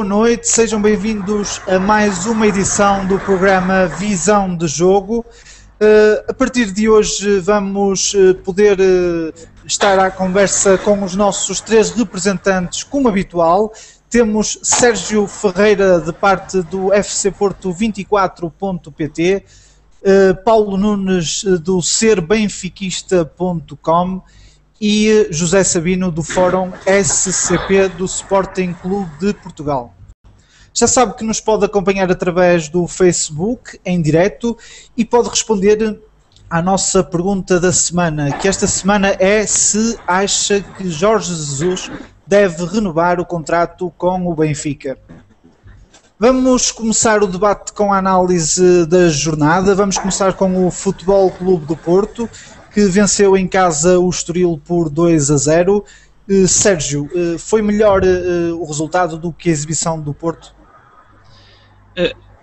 Boa noite, sejam bem-vindos a mais uma edição do programa Visão de Jogo. A partir de hoje vamos poder estar à conversa com os nossos três representantes, como habitual. Temos Sérgio Ferreira, de parte do FC Porto 24.pt, Paulo Nunes, do serbenfiquista.com e José Sabino, do Fórum SCP do Sporting Clube de Portugal. Já sabe que nos pode acompanhar através do Facebook, em direto, e pode responder à nossa pergunta da semana, que esta semana é se acha que Jorge Jesus deve renovar o contrato com o Benfica. Vamos começar o debate com a análise da jornada. Vamos começar com o Futebol Clube do Porto, que venceu em casa o Estoril por 2-0. Sérgio, foi melhor o resultado do que a exibição do Porto?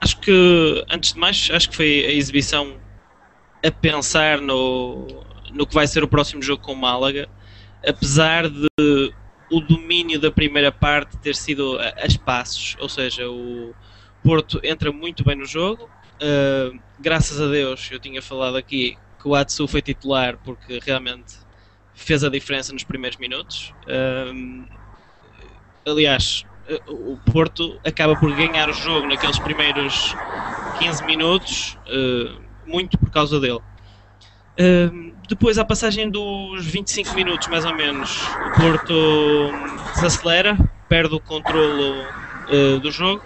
Acho que, antes de mais, acho que foi a exibição a pensar no que vai ser o próximo jogo com o Málaga, apesar de o domínio da primeira parte ter sido a espaços, ou seja, o Porto entra muito bem no jogo. Graças a Deus, eu tinha falado aqui que o Atsu foi titular porque realmente fez a diferença nos primeiros minutos. Aliás, o Porto acaba por ganhar o jogo naqueles primeiros 15 minutos, muito por causa dele. Depois, à passagem dos 25 minutos, mais ou menos, o Porto desacelera, perde o controlo do jogo,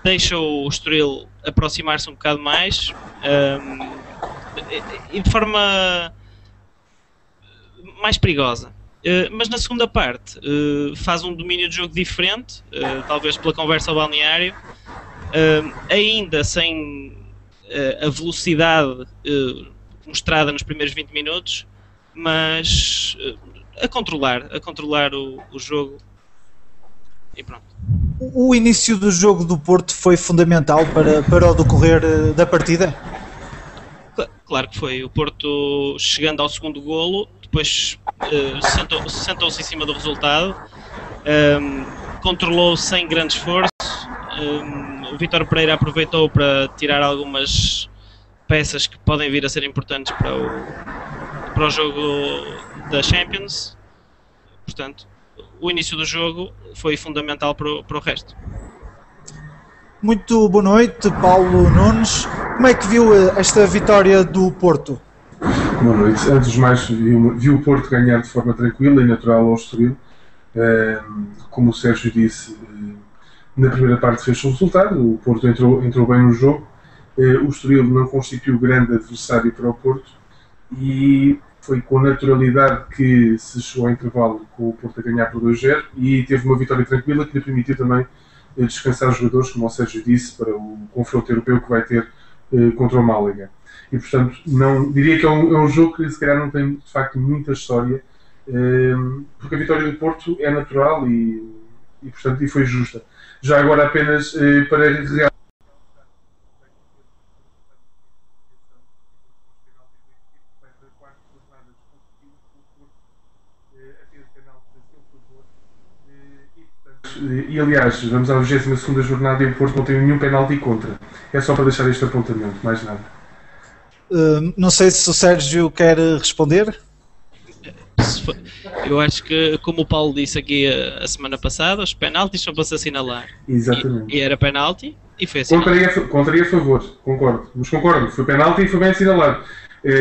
deixa o Estoril aproximar-se um bocado mais, e de forma mais perigosa. Mas na segunda parte faz um domínio de jogo diferente, talvez pela conversa ao balneário, ainda sem a velocidade mostrada nos primeiros 20 minutos, mas a controlar o jogo e pronto. O início do jogo do Porto foi fundamental para o decorrer da partida? Claro que foi. O Porto, chegando ao segundo golo, depois sentou-se em cima do resultado, controlou sem grande esforço. O Vítor Pereira aproveitou para tirar algumas peças que podem vir a ser importantes para o jogo da Champions. Portanto, o início do jogo foi fundamental para o resto. Muito boa noite, Paulo Nunes. Como é que viu esta vitória do Porto? Boa noite. Antes de mais, vi o Porto ganhar de forma tranquila e natural ao Estoril. Como o Sérgio disse, na primeira parte fez o resultado, o Porto entrou bem no jogo. O Estoril não constituiu grande adversário para o Porto e foi com naturalidade que se chegou ao intervalo com o Porto a ganhar por 2-0 e teve uma vitória tranquila que lhe permitiu também descansar os jogadores, como o Sérgio disse, para o confronto europeu que vai ter contra o Málaga. E, portanto, diria que é um jogo que se calhar não tem, de facto, muita história, porque a vitória do Porto é natural e portanto, e foi justa. Já agora, apenas para realçar, e aliás, vamos à 22ª jornada e o Porto não tem nenhum penalti contra. É só para deixar este apontamento, mais nada. Não sei se o Sérgio quer responder. Eu acho que, como o Paulo disse aqui a semana passada, os penaltis são para se assinalar. Exatamente. E era penalti e foi assinalado. Contaria a favor, concordo. Mas concordo, foi penalti e foi bem assinalado.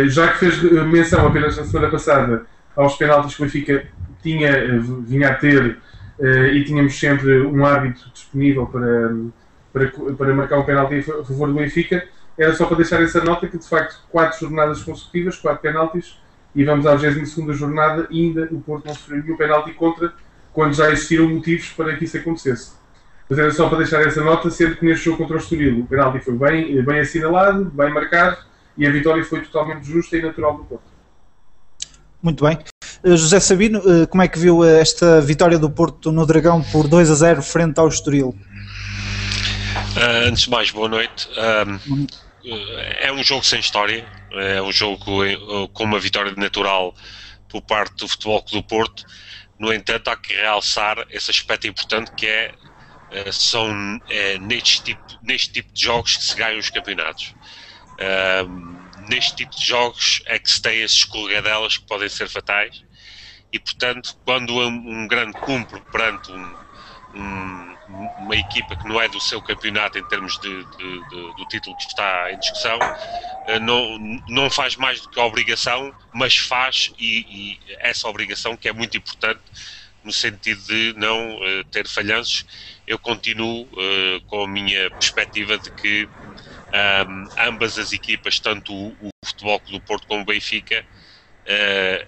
Já que fez menção apenas na semana passada aos penaltis que o Benfica vinha a ter, e tínhamos sempre um árbitro disponível para marcar um penalti a favor do Benfica, era só para deixar essa nota que de facto 4 jornadas consecutivas, 4 penaltis, e vamos à 22ª jornada e ainda o Porto não sofreu nenhum penalti contra, quando já existiram motivos para que isso acontecesse. Mas era só para deixar essa nota, sendo que neste jogo contra o Estoril o penalti foi bem assinalado, bem marcado, e a vitória foi totalmente justa e natural do Porto. Muito bem. José Sabino, como é que viu esta vitória do Porto no Dragão por 2-0 frente ao Estoril? Antes de mais, boa noite. É um jogo sem história, é um jogo com uma vitória natural por parte do Futebol Clube do Porto. No entanto, há que realçar esse aspecto importante que é são neste tipo de jogos que se ganham os campeonatos. Neste tipo de jogos é que se tem as escorregadelas que podem ser fatais, e portanto, quando um grande cumpre perante uma equipa que não é do seu campeonato em termos do título que está em discussão, não faz mais do que a obrigação, mas faz e essa obrigação, que é muito importante no sentido de não ter falhanços. Eu continuo com a minha perspectiva de que ambas as equipas, tanto o Futebol Clube do Porto como o Benfica,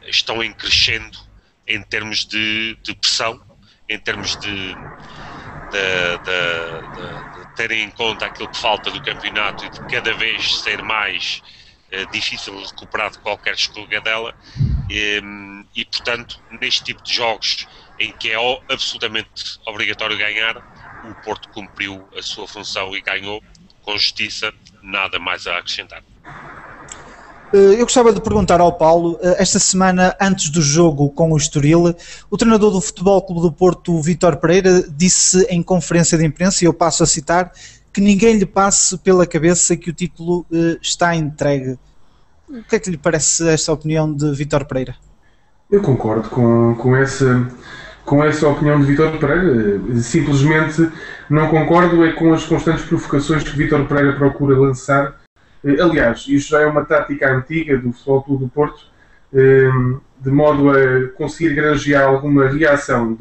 estão em crescendo em termos de pressão, em termos de terem em conta aquilo que falta do campeonato e de cada vez ser mais difícil de recuperar de qualquer escorregadela, e portanto, neste tipo de jogos em que é absolutamente obrigatório ganhar, o Porto cumpriu a sua função e ganhou com justiça, nada mais a acrescentar. Eu gostava de perguntar ao Paulo, esta semana antes do jogo com o Estoril, o treinador do Futebol Clube do Porto, Vítor Pereira, disse em conferência de imprensa, e eu passo a citar, que ninguém lhe passe pela cabeça que o título está entregue. O que é que lhe parece esta opinião de Vítor Pereira? Eu concordo com essa opinião de Vítor Pereira. Simplesmente não concordo com as constantes provocações que Vítor Pereira procura lançar. Aliás, isto já é uma tática antiga do Futebol Clube do Porto, de modo a conseguir granjear alguma reação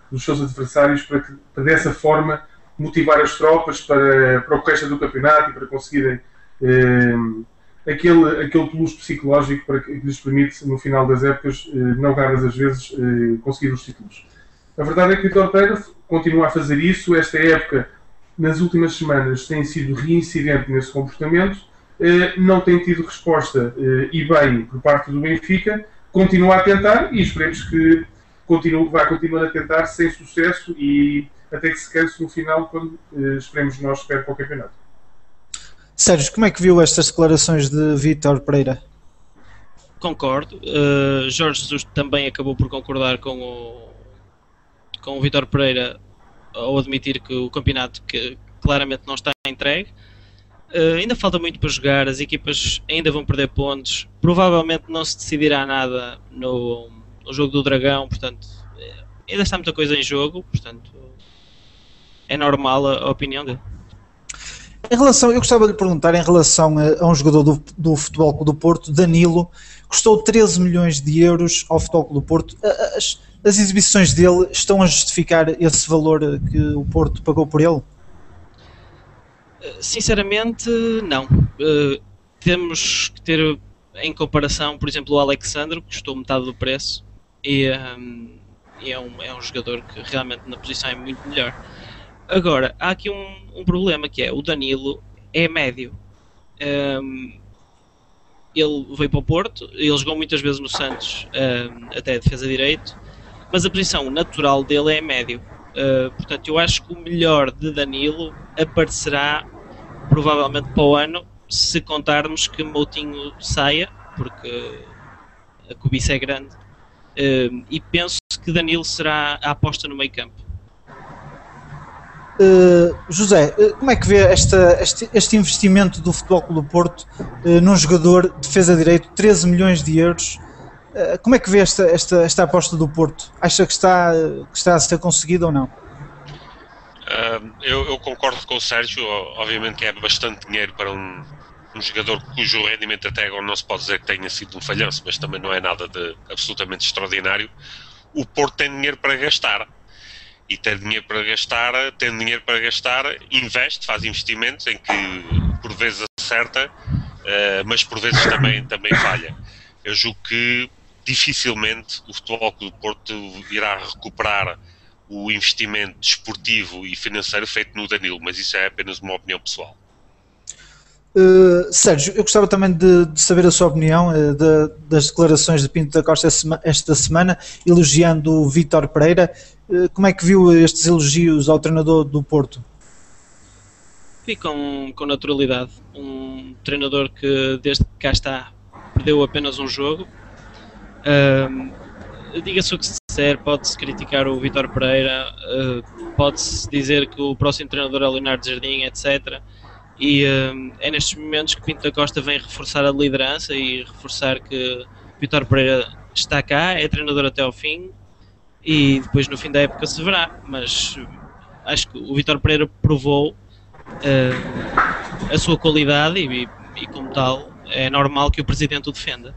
dos seus adversários para dessa forma motivar as tropas para o resto do campeonato e para conseguirem aquele plus psicológico para que lhes permite, no final das épocas, não raras as vezes, conseguir os títulos. A verdade é que Vítor Pereira continua a fazer isso. Esta época, nas últimas semanas, tem sido reincidente nesse comportamento, não tem tido resposta e bem por parte do Benfica, continua a tentar e esperemos que vá continuar a tentar sem sucesso e até que se canse no final, quando esperemos nós perca o campeonato. Sérgio, como é que viu estas declarações de Vítor Pereira? Concordo. Jorge Jesus também acabou por concordar com o Vítor Pereira ao admitir que o campeonato que claramente não está entregue. Ainda falta muito para jogar, as equipas ainda vão perder pontos, provavelmente não se decidirá nada no jogo do Dragão, portanto ainda está muita coisa em jogo, portanto é normal a opinião dele. Eu gostava de lhe perguntar em relação a um jogador do Futebol Clube do Porto, Danilo, custou 13 milhões de euros ao Futebol Clube do Porto. As exibições dele estão a justificar esse valor que o Porto pagou por ele? Sinceramente, não. Temos que ter em comparação, por exemplo, o Alexandre, que custou metade do preço, e é um jogador que realmente na posição é muito melhor. Agora, há aqui um problema, que é o Danilo é médio. Ele veio para o Porto, ele jogou muitas vezes no Santos, até defesa direito, mas a posição natural dele é médio. Portanto, eu acho que o melhor de Danilo aparecerá provavelmente para o ano, se contarmos que Moutinho saia, porque a cobiça é grande, e penso que Danilo será a aposta no meio campo. José, como é que vê este investimento do Futebol Clube do Porto num jogador de defesa direito, 13 milhões de euros? Como é que vê esta aposta do Porto? Acha que está a ser conseguida ou não? Eu concordo com o Sérgio. Obviamente que é bastante dinheiro para um jogador cujo rendimento até agora não se pode dizer que tenha sido um falhanço, mas também não é nada de absolutamente extraordinário. O Porto tem dinheiro para gastar. E tendo dinheiro para gastar, investe, faz investimentos em que por vezes acerta, mas por vezes também falha. Eu julgo que dificilmente o Futebol Clube do Porto irá recuperar o investimento desportivo e financeiro feito no Danilo, mas isso é apenas uma opinião pessoal. Sérgio, eu gostava também de saber a sua opinião das declarações de Pinto da Costa esta semana, elogiando o Vítor Pereira. Como é que viu estes elogios ao treinador do Porto? Vi com naturalidade. Um treinador que desde que cá está perdeu apenas um jogo. Diga-se o que se disser, pode-se criticar o Vítor Pereira, pode-se dizer que o próximo treinador é o Leonardo Jardim, etc. E é nestes momentos que Pinto da Costa vem reforçar a liderança e reforçar que Vítor Pereira está cá, é treinador até ao fim, e depois no fim da época se verá. Mas acho que o Vítor Pereira provou a sua qualidade e como tal é normal que o Presidente o defenda.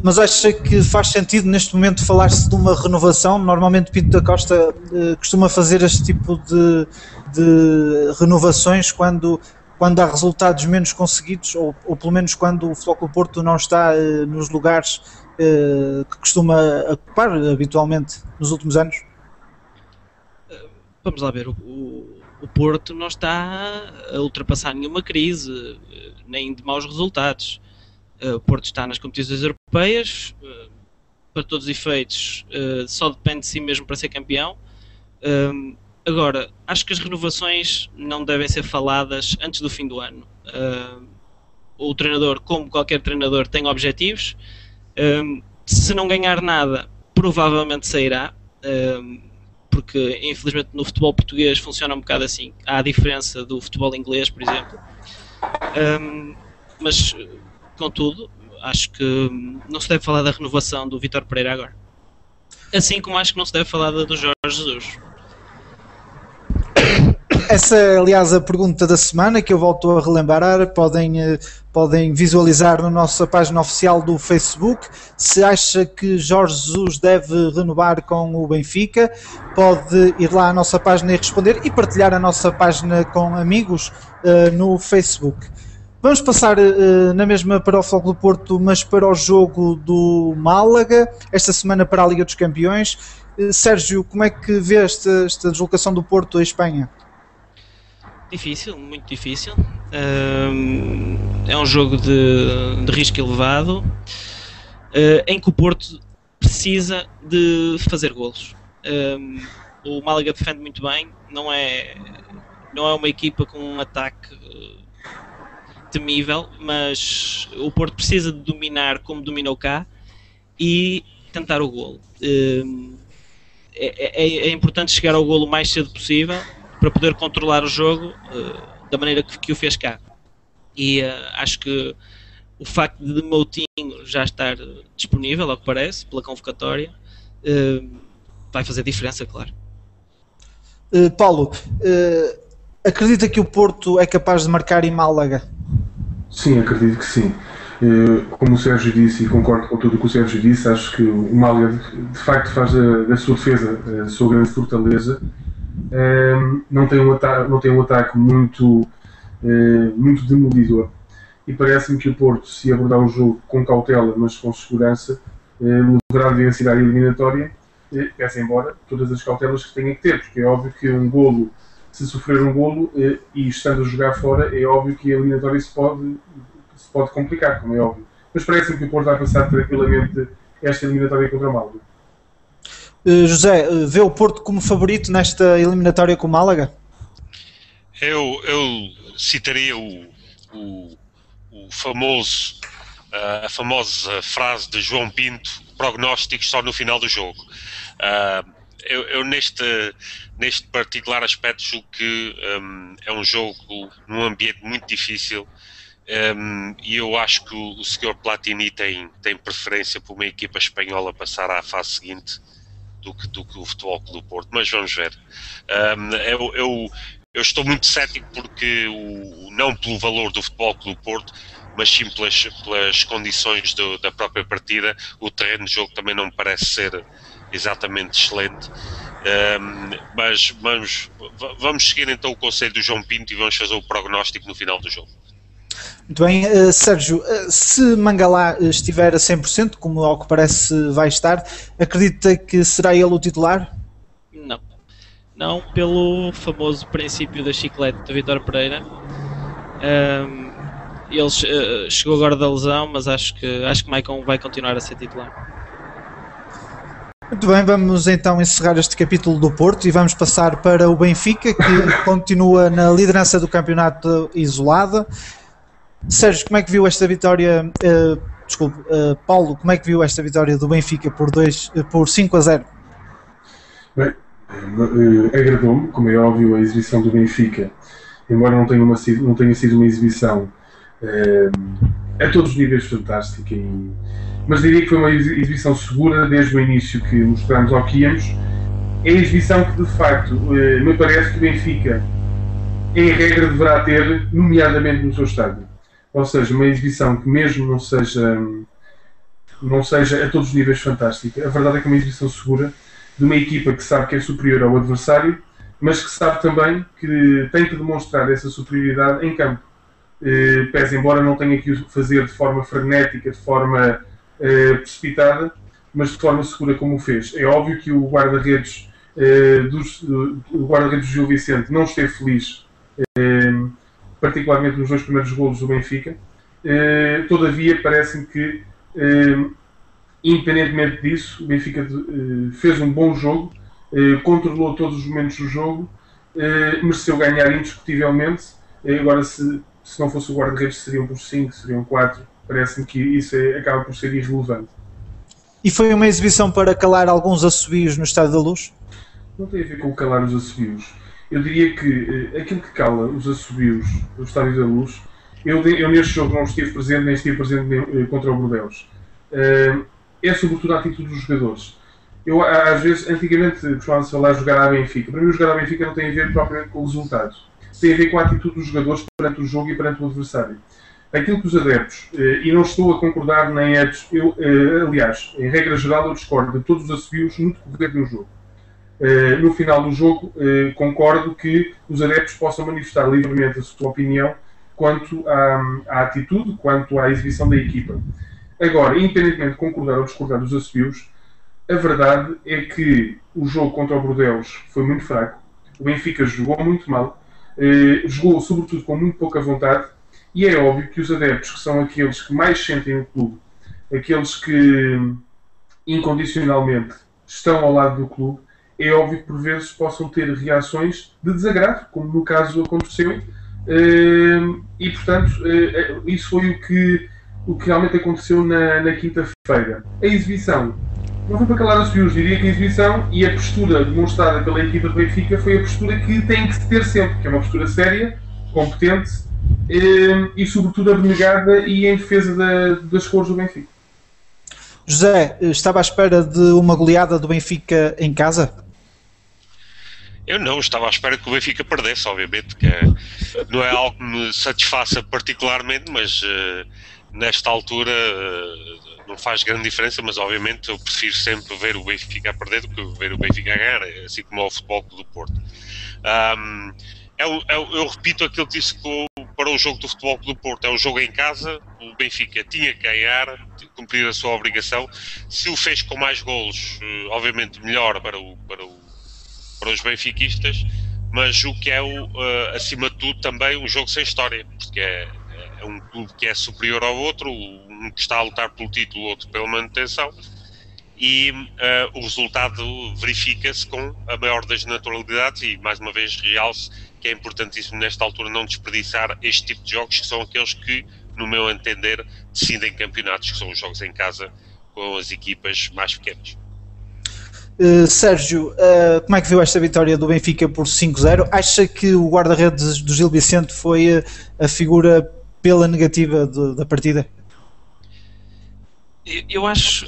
Mas acha que faz sentido neste momento falar-se de uma renovação? Normalmente Pinto da Costa costuma fazer este tipo de renovações quando há resultados menos conseguidos, ou pelo menos quando o Flóculo Porto não está nos lugares que costuma ocupar habitualmente nos últimos anos? Vamos lá ver, o Porto não está a ultrapassar nenhuma crise, nem de maus resultados. O Porto está nas competições europeias, para todos os efeitos, só depende de si mesmo para ser campeão. Agora, acho que as renovações não devem ser faladas antes do fim do ano. O treinador, como qualquer treinador, tem objetivos. Se não ganhar nada, provavelmente sairá, porque infelizmente no futebol português funciona um bocado assim. Há a diferença do futebol inglês, por exemplo. Mas, contudo, acho que não se deve falar da renovação do Vítor Pereira agora. Assim como acho que não se deve falar da do Jorge Jesus. Essa é, aliás, a pergunta da semana que eu volto a relembrar. Podem visualizar na nossa página oficial do Facebook. Se acha que Jorge Jesus deve renovar com o Benfica, pode ir lá à nossa página e responder, e partilhar a nossa página com amigos no Facebook. Vamos passar na mesma para o Flóculo Porto, mas para o jogo do Málaga, esta semana para a Liga dos Campeões. Sérgio, como é que vê esta deslocação do Porto à Espanha? Difícil, muito difícil. É um jogo de risco elevado, em que o Porto precisa de fazer golos. O Málaga defende muito bem, não é uma equipa com um ataque temível, mas o Porto precisa de dominar como dominou cá e tentar o golo. É importante chegar ao golo o mais cedo possível para poder controlar o jogo da maneira que o fez cá. E acho que o facto de Moutinho já estar disponível, ao que parece, pela convocatória, vai fazer diferença, claro. Paulo, acredita que o Porto é capaz de marcar em Málaga? Sim, acredito que sim. Como o Sérgio disse, e concordo com tudo o que o Sérgio disse, acho que o Málaga de facto faz da sua defesa a sua grande fortaleza. Não tem um ataque muito demolidor, e parece-me que o Porto, se abordar o jogo com cautela, mas com segurança, logrará vencer a eliminatória, peça embora todas as cautelas que tenha que ter, porque é óbvio que um golo, se sofrer um golo e estando a jogar fora, é óbvio que a eliminatória se pode complicar, como é óbvio. Mas parece-me que o Porto vai passar tranquilamente esta eliminatória contra o Málaga. José, vê o Porto como favorito nesta eliminatória com o Málaga? Eu citaria a famosa frase de João Pinto: prognósticos só no final do jogo. Eu neste particular aspecto julgo que é um jogo num ambiente muito difícil, e eu acho que o Sr. Platini tem preferência por uma equipa espanhola passar à fase seguinte do que o Futebol Clube do Porto, mas vamos ver. Eu estou muito cético porque não pelo valor do Futebol Clube do Porto, mas sim pelas condições da própria partida. O terreno de jogo também não me parece ser exatamente excelente, mas vamos seguir então o conselho do João Pinto e vamos fazer o prognóstico no final do jogo. Muito bem, Sérgio, se Mangalá estiver a 100%, como ao que parece vai estar, acredita que será ele o titular? Não, pelo famoso princípio da chiclete de Vítor Pereira. Ele chegou agora da lesão, mas acho que Maicon vai continuar a ser titular. Muito bem, vamos então encerrar este capítulo do Porto e vamos passar para o Benfica, que continua na liderança do campeonato isolada. Sérgio, como é que viu esta vitória? Paulo, como é que viu esta vitória do Benfica por 5-0? Bem, agradou-me, como é óbvio, a exibição do Benfica, embora não tenha sido uma exibição a todos os níveis fantástica, mas diria que foi uma exibição segura desde o início que mostramos ao que íamos. É a exibição que, de facto, me parece que o Benfica, em regra, deverá ter, nomeadamente no seu estádio. Ou seja, uma exibição que mesmo não seja a todos os níveis fantástica, a verdade é que é uma exibição segura de uma equipa que sabe que é superior ao adversário, mas que sabe também que tem que demonstrar essa superioridade em campo. Pese embora não tenha que o fazer de forma frenética, de forma precipitada, mas de forma segura como o fez. É óbvio que o guarda-redes do Gil Vicente não esteve feliz, particularmente nos 2 primeiros golos do Benfica. Todavia, parece-me que, independentemente disso, o Benfica fez um bom jogo, controlou todos os momentos do jogo, mereceu ganhar indiscutivelmente. Agora, se não fosse o guarda-redes, seriam por 5, seriam 4. Parece-me que isso acaba por ser irrelevante. E foi uma exibição para calar alguns assobios no Estádio da Luz? Não tem a ver com calar os assobios. Eu diria que aquilo que cala os assobios do Estádio da Luz, eu neste jogo não estive presente, nem estive presente contra o Bordeaux. É sobretudo a atitude dos jogadores. Eu, às vezes, antigamente costumava-se falar jogar à Benfica. Para mim, jogar à Benfica não tem a ver propriamente com os resultados. Tem a ver com a atitude dos jogadores perante o jogo e perante o adversário. Aquilo que os adeptos, e não estou a concordar nem aliás, em regra geral eu discordo de todos os assobios no decorrer do jogo. No final do jogo, concordo que os adeptos possam manifestar livremente a sua opinião quanto à atitude, quanto à exibição da equipa. Agora, independentemente de concordar ou discordar dos assobios, a verdade é que o jogo contra o Bordeaux foi muito fraco, o Benfica jogou muito mal, jogou sobretudo com muito pouca vontade, e é óbvio que os adeptos, que são aqueles que mais sentem o clube, aqueles que incondicionalmente estão ao lado do clube, é óbvio que por vezes possam ter reações de desagrado, como no caso aconteceu, e portanto isso foi o que realmente aconteceu na quinta-feira. A exibição não foi para calar os fios, diria que a exibição e a postura demonstrada pela equipa do Benfica foi a postura que tem que se ter sempre, que é uma postura séria, competente e sobretudo abnegada e em defesa das cores do Benfica. José, estava à espera de uma goleada do Benfica em casa? Eu não, estava à espera que o Benfica perdesse, obviamente, que não é algo que me satisfaça particularmente, mas nesta altura não faz grande diferença, mas obviamente eu prefiro sempre ver o Benfica a perder do que ver o Benfica a ganhar, assim como ao Futebol Clube do Porto. Eu repito aquilo que disse para o jogo do Futebol Clube do Porto, é um jogo em casa, o Benfica tinha que ganhar, cumprir a sua obrigação. Se o fez com mais golos, obviamente melhor para os benfiquistas, mas o que é acima de tudo também um jogo sem história, porque é um clube que é superior ao outro, um que está a lutar pelo título, o outro pela manutenção, e o resultado verifica-se com a maior das naturalidades, e mais uma vez realço que é importantíssimo nesta altura não desperdiçar este tipo de jogos, que são aqueles que, no meu entender, decidem campeonatos, que são os jogos em casa com as equipas mais pequenas. Sérgio, como é que viu esta vitória do Benfica por 5-0? Acha que o guarda-redes do Gil Vicente foi a figura pela negativa da partida? Eu acho,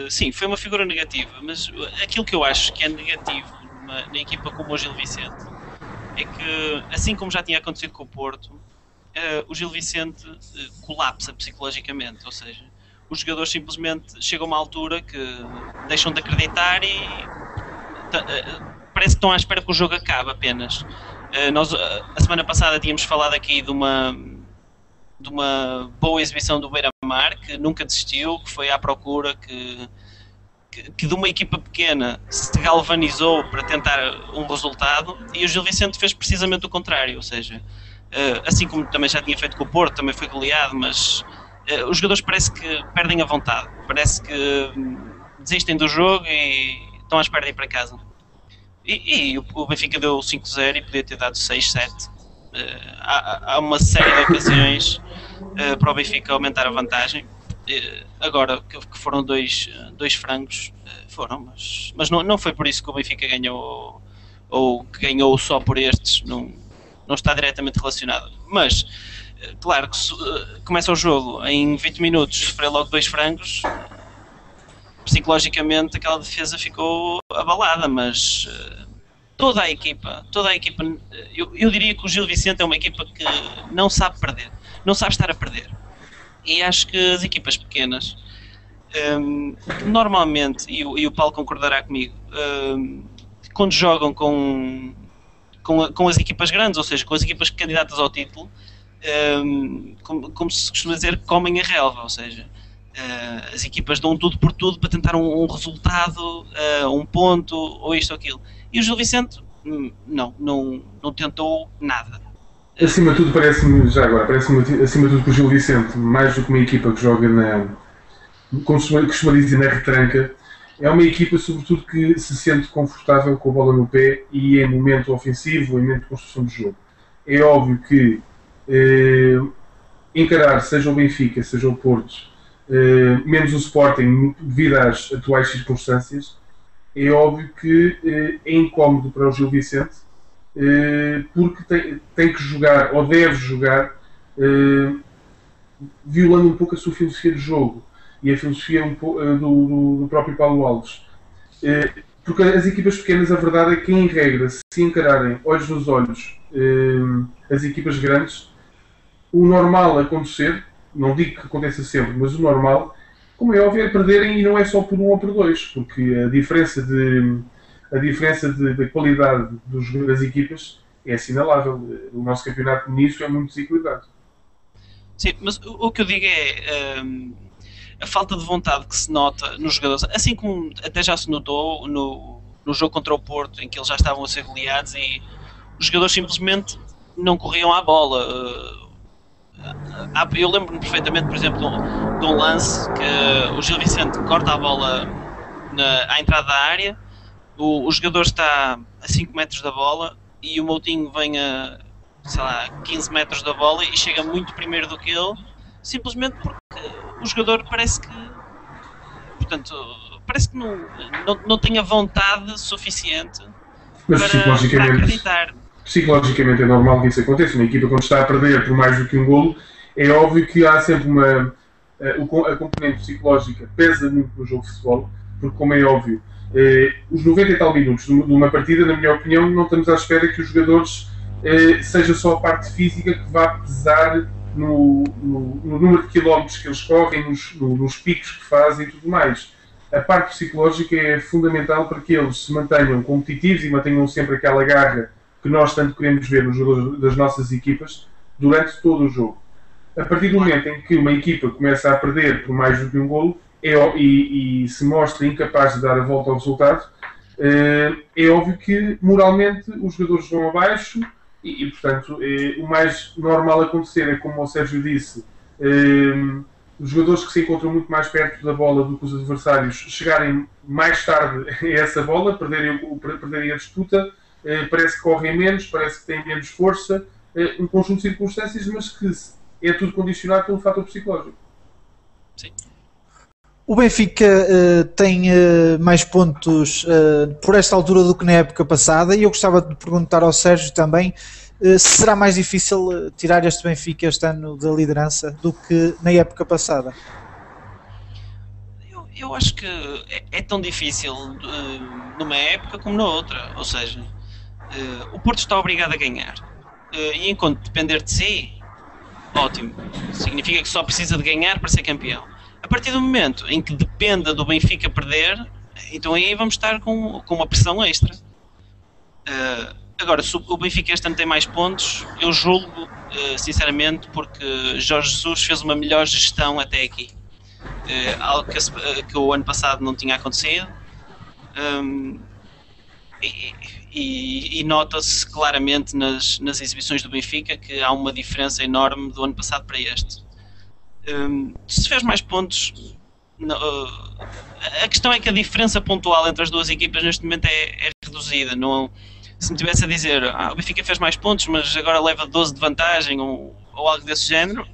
sim, foi uma figura negativa, mas aquilo que eu acho que é negativo na equipa como o Gil Vicente é que, assim como já tinha acontecido com o Porto, o Gil Vicente colapsa psicologicamente, ou seja, os jogadores simplesmente chegam a uma altura que deixam de acreditar e parece que estão à espera que o jogo acabe apenas. Nós, a semana passada, tínhamos falado aqui de uma boa exibição do Beira-Mar, que nunca desistiu, que foi à procura, que de uma equipa pequena se galvanizou para tentar um resultado, e o Gil Vicente fez precisamente o contrário, ou seja, assim como também já tinha feito com o Porto, também foi goleado, mas os jogadores parece que perdem a vontade, parece que desistem do jogo e estão à espera de ir para casa. E o Benfica deu 5-0 e podia ter dado 6-7. Há uma série de ocasiões para o Benfica aumentar a vantagem. agora que foram dois frangos, foram, mas não foi por isso que o Benfica ganhou, ou que ganhou só por estes, não está diretamente relacionado. Mas, claro que começa o jogo, em 20 minutos sofrer logo 2 frangos, psicologicamente aquela defesa ficou abalada, mas toda a equipa, eu diria que o Gil Vicente é uma equipa que não sabe perder, não sabe estar a perder. E acho que as equipas pequenas, normalmente, e o Paulo concordará comigo, quando jogam com as equipas grandes, ou seja, com as equipas candidatas ao título, como se costuma dizer, comem a relva, ou seja, as equipas dão tudo por tudo para tentar um resultado, um ponto, ou isto ou aquilo. E o Gil Vicente não tentou nada. Acima de tudo, parece-me acima de tudo que o Gil Vicente, mais do que uma equipa que joga como se costuma dizer, na retranca, é uma equipa sobretudo que se sente confortável com a bola no pé e em momento ofensivo, em momento de construção de jogo. É óbvio que encarar seja o Benfica, seja o Porto, menos o Sporting, devido às atuais circunstâncias, é óbvio que é incómodo para o Gil Vicente, porque tem que jogar, ou deve jogar, violando um pouco a sua filosofia de jogo e a filosofia do próprio Paulo Alves. Porque as equipas pequenas, a verdade é que, em regra, se encararem olhos nos olhos as equipas grandes, o normal a acontecer, não digo que aconteça sempre, mas o normal, como é óbvio, é perderem, e não é só por 1 ou por 2, porque a diferença de qualidade das equipas é assinalável. O nosso campeonato nisso é muito desequilibrado. Sim, mas o que eu digo é a falta de vontade que se nota nos jogadores, assim como até já se notou no jogo contra o Porto, em que eles já estavam a ser goleados e os jogadores simplesmente não corriam à bola. Eu lembro-me perfeitamente, por exemplo, de um lance que o Gil Vicente corta a bola à entrada da área, o jogador está a 5 metros da bola e o Moutinho vem a, sei lá, 15 metros da bola e chega muito primeiro do que ele, simplesmente porque o jogador parece que não tem a vontade suficiente para acreditar. Psicologicamente é normal que isso aconteça. Uma equipa, quando está a perder por mais do que um golo, é óbvio que há sempre a componente psicológica pesa muito no jogo de futebol, porque, como é óbvio, os 90 e tal minutos de uma partida, na minha opinião, não estamos à espera que os jogadores seja só a parte física que vá pesar no número de quilómetros que eles correm, nos picos que fazem e tudo mais. A parte psicológica é fundamental para que eles se mantenham competitivos e mantenham sempre aquela garra que nós tanto queremos ver nos jogadores das nossas equipas durante todo o jogo. A partir do momento em que uma equipa começa a perder por mais do que um golo e se mostra incapaz de dar a volta ao resultado, é óbvio que moralmente os jogadores vão abaixo e portanto, o mais normal a acontecer é, como o Sérgio disse, os jogadores que se encontram muito mais perto da bola do que os adversários chegarem mais tarde a essa bola, perderem a disputa. Parece que correm menos, parece que têm menos força, um conjunto de circunstâncias, mas que é tudo condicionado pelo fator psicológico. Sim. O Benfica tem mais pontos por esta altura do que na época passada, e eu gostava de perguntar ao Sérgio também se será mais difícil tirar este Benfica este ano da liderança do que na época passada. Eu acho que é tão difícil numa época como na outra, ou seja, o Porto está obrigado a ganhar, e enquanto depender de si, ótimo, significa que só precisa de ganhar para ser campeão. A partir do momento em que dependa do Benfica perder, então aí vamos estar com uma pressão extra. Agora, se o Benfica este ano tem mais pontos, eu julgo, sinceramente, porque Jorge Jesus fez uma melhor gestão até aqui, algo que o ano passado não tinha acontecido. E nota-se claramente nas exibições do Benfica que há uma diferença enorme do ano passado para este. Se fez mais pontos, a questão é que a diferença pontual entre as duas equipas neste momento é reduzida. Se me tivesse a dizer o Benfica fez mais pontos, mas agora leva 12 de vantagem ou algo desse género,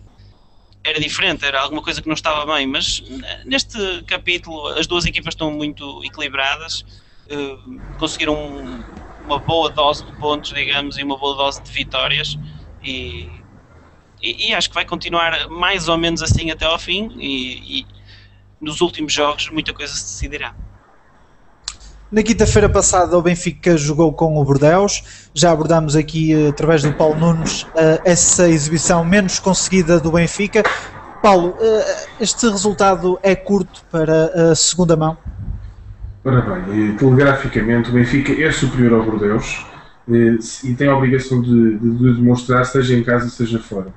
era diferente, era alguma coisa que não estava bem, mas neste capítulo as duas equipas estão muito equilibradas, conseguiram uma boa dose de pontos, digamos, e uma boa dose de vitórias, e acho que vai continuar mais ou menos assim até ao fim, e nos últimos jogos muita coisa se decidirá. Na quinta-feira passada o Benfica jogou com o Bordeaux, já abordámos aqui através do Paulo Nunes essa exibição menos conseguida do Benfica. Paulo, este resultado é curto para a segunda mão? Ora bem, telegraficamente o Benfica é superior ao Bordeaux e tem a obrigação de demonstrar, seja em casa, seja fora.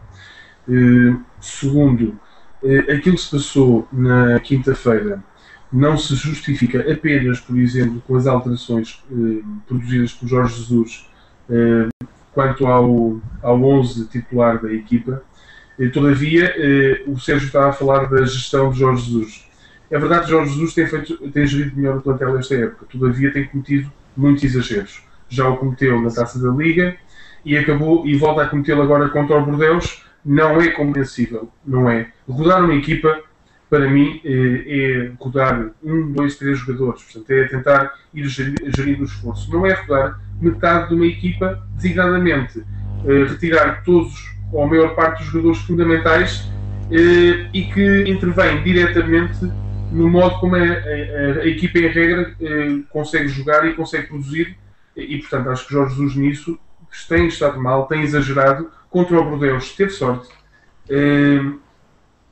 Segundo, aquilo que se passou na quinta-feira não se justifica apenas, por exemplo, com as alterações produzidas por Jorge Jesus quanto ao 11 titular da equipa. Todavia, o Sérgio estava a falar da gestão de Jorge Jesus. É verdade que Jorge Jesus tem gerido melhor o plantel nesta época, todavia tem cometido muitos exageros. Já o cometeu na Taça da Liga e volta a cometê-lo agora contra o Bordeaux. Não é compreensível, não é. Rodar uma equipa, para mim, é rodar 1, 2, 3 jogadores. Portanto, é tentar ir gerindo o esforço. Não é rodar metade de uma equipa designadamente. Retirar todos, ou a maior parte dos jogadores fundamentais e que intervém diretamente no modo como a equipa, em regra, consegue jogar e consegue produzir. E, portanto, acho que Jorge Jesus nisso tem estado mal, tem exagerado. Contra o Bordeaux teve sorte.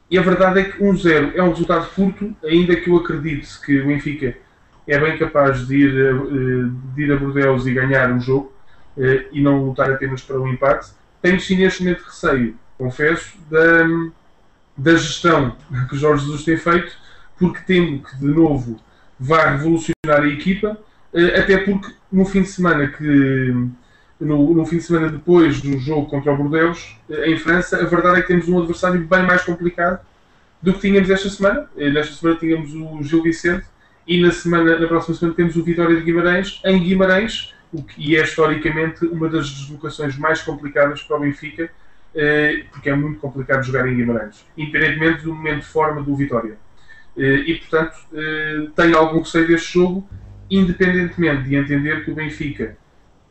E a verdade é que 1-0 é um resultado curto, ainda que eu acredite que o Benfica é bem capaz de ir a Bordeaux e ganhar o jogo e não lutar apenas para o empate. Tenho sim neste momento receio, confesso, da gestão que Jorge Jesus tem feito, porque temo que de novo vá revolucionar a equipa, até porque no fim de semana no fim de semana depois do jogo contra o Bordeaux, em França, a verdade é que temos um adversário bem mais complicado do que tínhamos esta semana. Nesta semana tínhamos o Gil Vicente e na próxima semana temos o Vitória de Guimarães, em Guimarães, e é historicamente uma das deslocações mais complicadas para o Benfica, porque é muito complicado jogar em Guimarães, independentemente do momento de forma do Vitória. E, portanto, tenho algum receio deste jogo, independentemente de entender que o Benfica,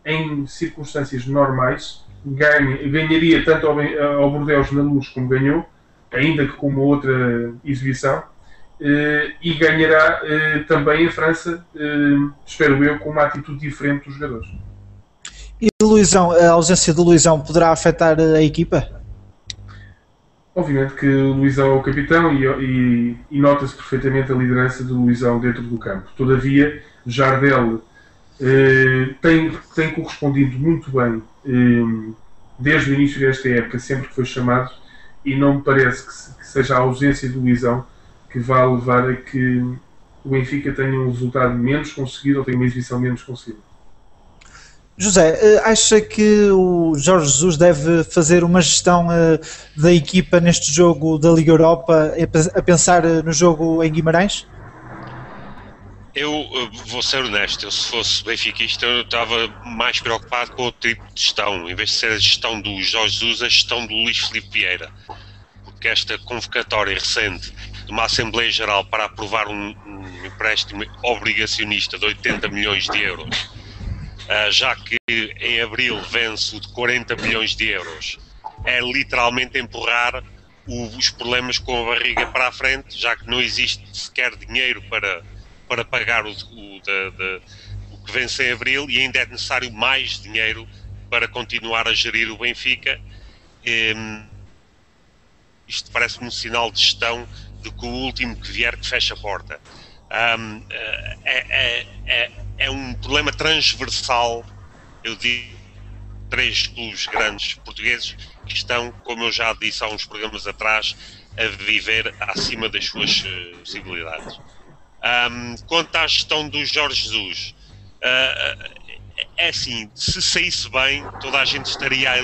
em circunstâncias normais, ganharia tanto ao Bordeaux na Luz como ganhou, ainda que com uma outra exibição, e ganhará também em França, espero eu, com uma atitude diferente dos jogadores. E Luizão, a ausência do Luizão poderá afetar a equipa? Obviamente que o Luizão é o capitão e nota-se perfeitamente a liderança do Luizão dentro do campo. Todavia, Jardel tem correspondido muito bem desde o início desta época, sempre que foi chamado, e não me parece que seja a ausência do Luizão que vá levar a que o Benfica tenha um resultado menos conseguido ou tenha uma exibição menos conseguida. José, acha que o Jorge Jesus deve fazer uma gestão da equipa neste jogo da Liga Europa, a pensar no jogo em Guimarães? Eu vou ser honesto, eu, se fosse benfiquista, eu estava mais preocupado com outro tipo de gestão, em vez de ser a gestão do Jorge Jesus, a gestão do Luís Filipe Vieira, porque esta convocatória recente de uma Assembleia Geral para aprovar um empréstimo obrigacionista de 80 milhões de euros, já que em abril vence o de 40 milhões de euros, é literalmente empurrar os problemas com a barriga para a frente, já que não existe sequer dinheiro para pagar o que vence em abril, e ainda é necessário mais dinheiro para continuar a gerir o Benfica. Isto parece-me um sinal de gestão de que o último que vier que fecha a porta. É um problema transversal, eu digo, 3 clubes grandes portugueses que estão, como eu já disse há uns programas atrás, a viver acima das suas possibilidades. Quanto à gestão do Jorge Jesus, é assim, se saísse bem, toda a gente estaria a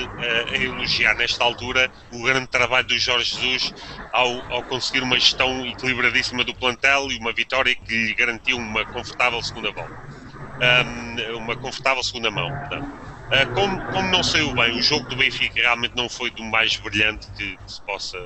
elogiar nesta altura o grande trabalho do Jorge Jesus ao conseguir uma gestão equilibradíssima do plantel e uma vitória que lhe garantiu uma confortável segunda volta. Uma confortável segunda mão, portanto. Como não saiu bem, o jogo do Benfica realmente não foi do mais brilhante que se possa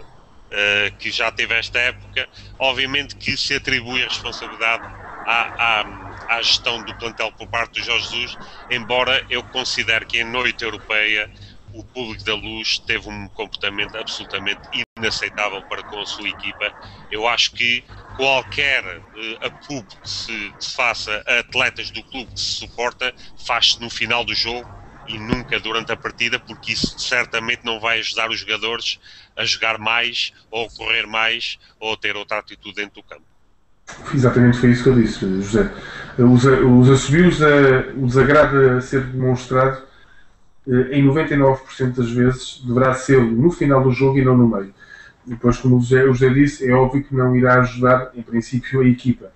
que já teve esta época. Obviamente que se atribui a responsabilidade à gestão do plantel por parte do Jorge Jesus, embora eu considere que em noite europeia o público da Luz teve um comportamento absolutamente inaceitável para com a sua equipa. Eu acho que qualquer apulo que se faça a atletas do clube que se suporta, faz-se no final do jogo e nunca durante a partida, porque isso certamente não vai ajudar os jogadores a jogar mais, ou a correr mais, ou a ter outra atitude dentro do campo. Exatamente, foi isso que eu disse, José. Os assobios, o desagrado a ser demonstrado, em 99% das vezes, deverá ser no final do jogo e não no meio. Depois, como o José disse, é óbvio que não irá ajudar, em princípio, a equipa.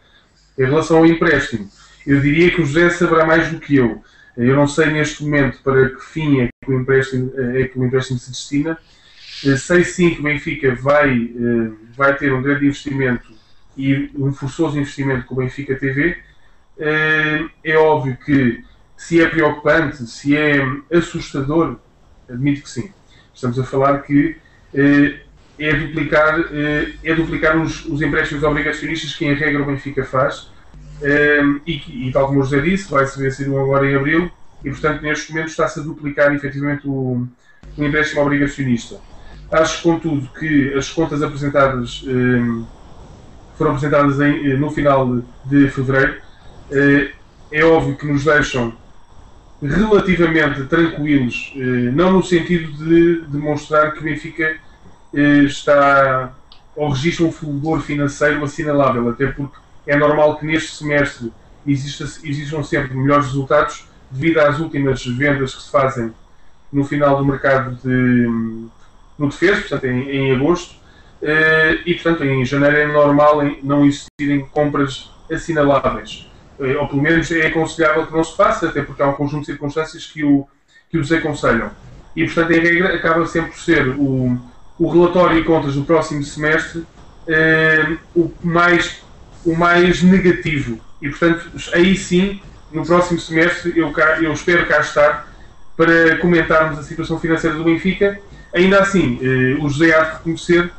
Em relação ao empréstimo, eu diria que o José saberá mais do que eu. Eu não sei neste momento para que fim é que o empréstimo se destina. Sei sim que o Benfica vai ter um grande investimento e um forçoso investimento com o Benfica TV. É óbvio que se é preocupante, se é assustador, admito que sim. Estamos a falar que é duplicar os empréstimos obrigacionistas que em regra o Benfica faz. E tal como o José disse, vai-se vencer um agora em abril e, portanto, neste momento está-se a duplicar efetivamente o empréstimo obrigacionista. Acho, contudo, que as contas apresentadas foram apresentadas no final de fevereiro. É óbvio que nos deixam relativamente tranquilos, não no sentido de demonstrar que o Benfica está ou registra um fulgor financeiro assinalável, até porque é normal que neste semestre existam sempre melhores resultados devido às últimas vendas que se fazem no final do mercado no defesa, portanto em agosto, e portanto em janeiro é normal não existirem compras assinaláveis, ou pelo menos é aconselhável que não se faça, até porque há um conjunto de circunstâncias que o desaconselham. E portanto em regra acaba sempre por ser o relatório e contas do próximo semestre o mais negativo. E portanto aí sim, no próximo semestre eu espero cá estar para comentarmos a situação financeira do Benfica. Ainda assim, o José há de reconhecer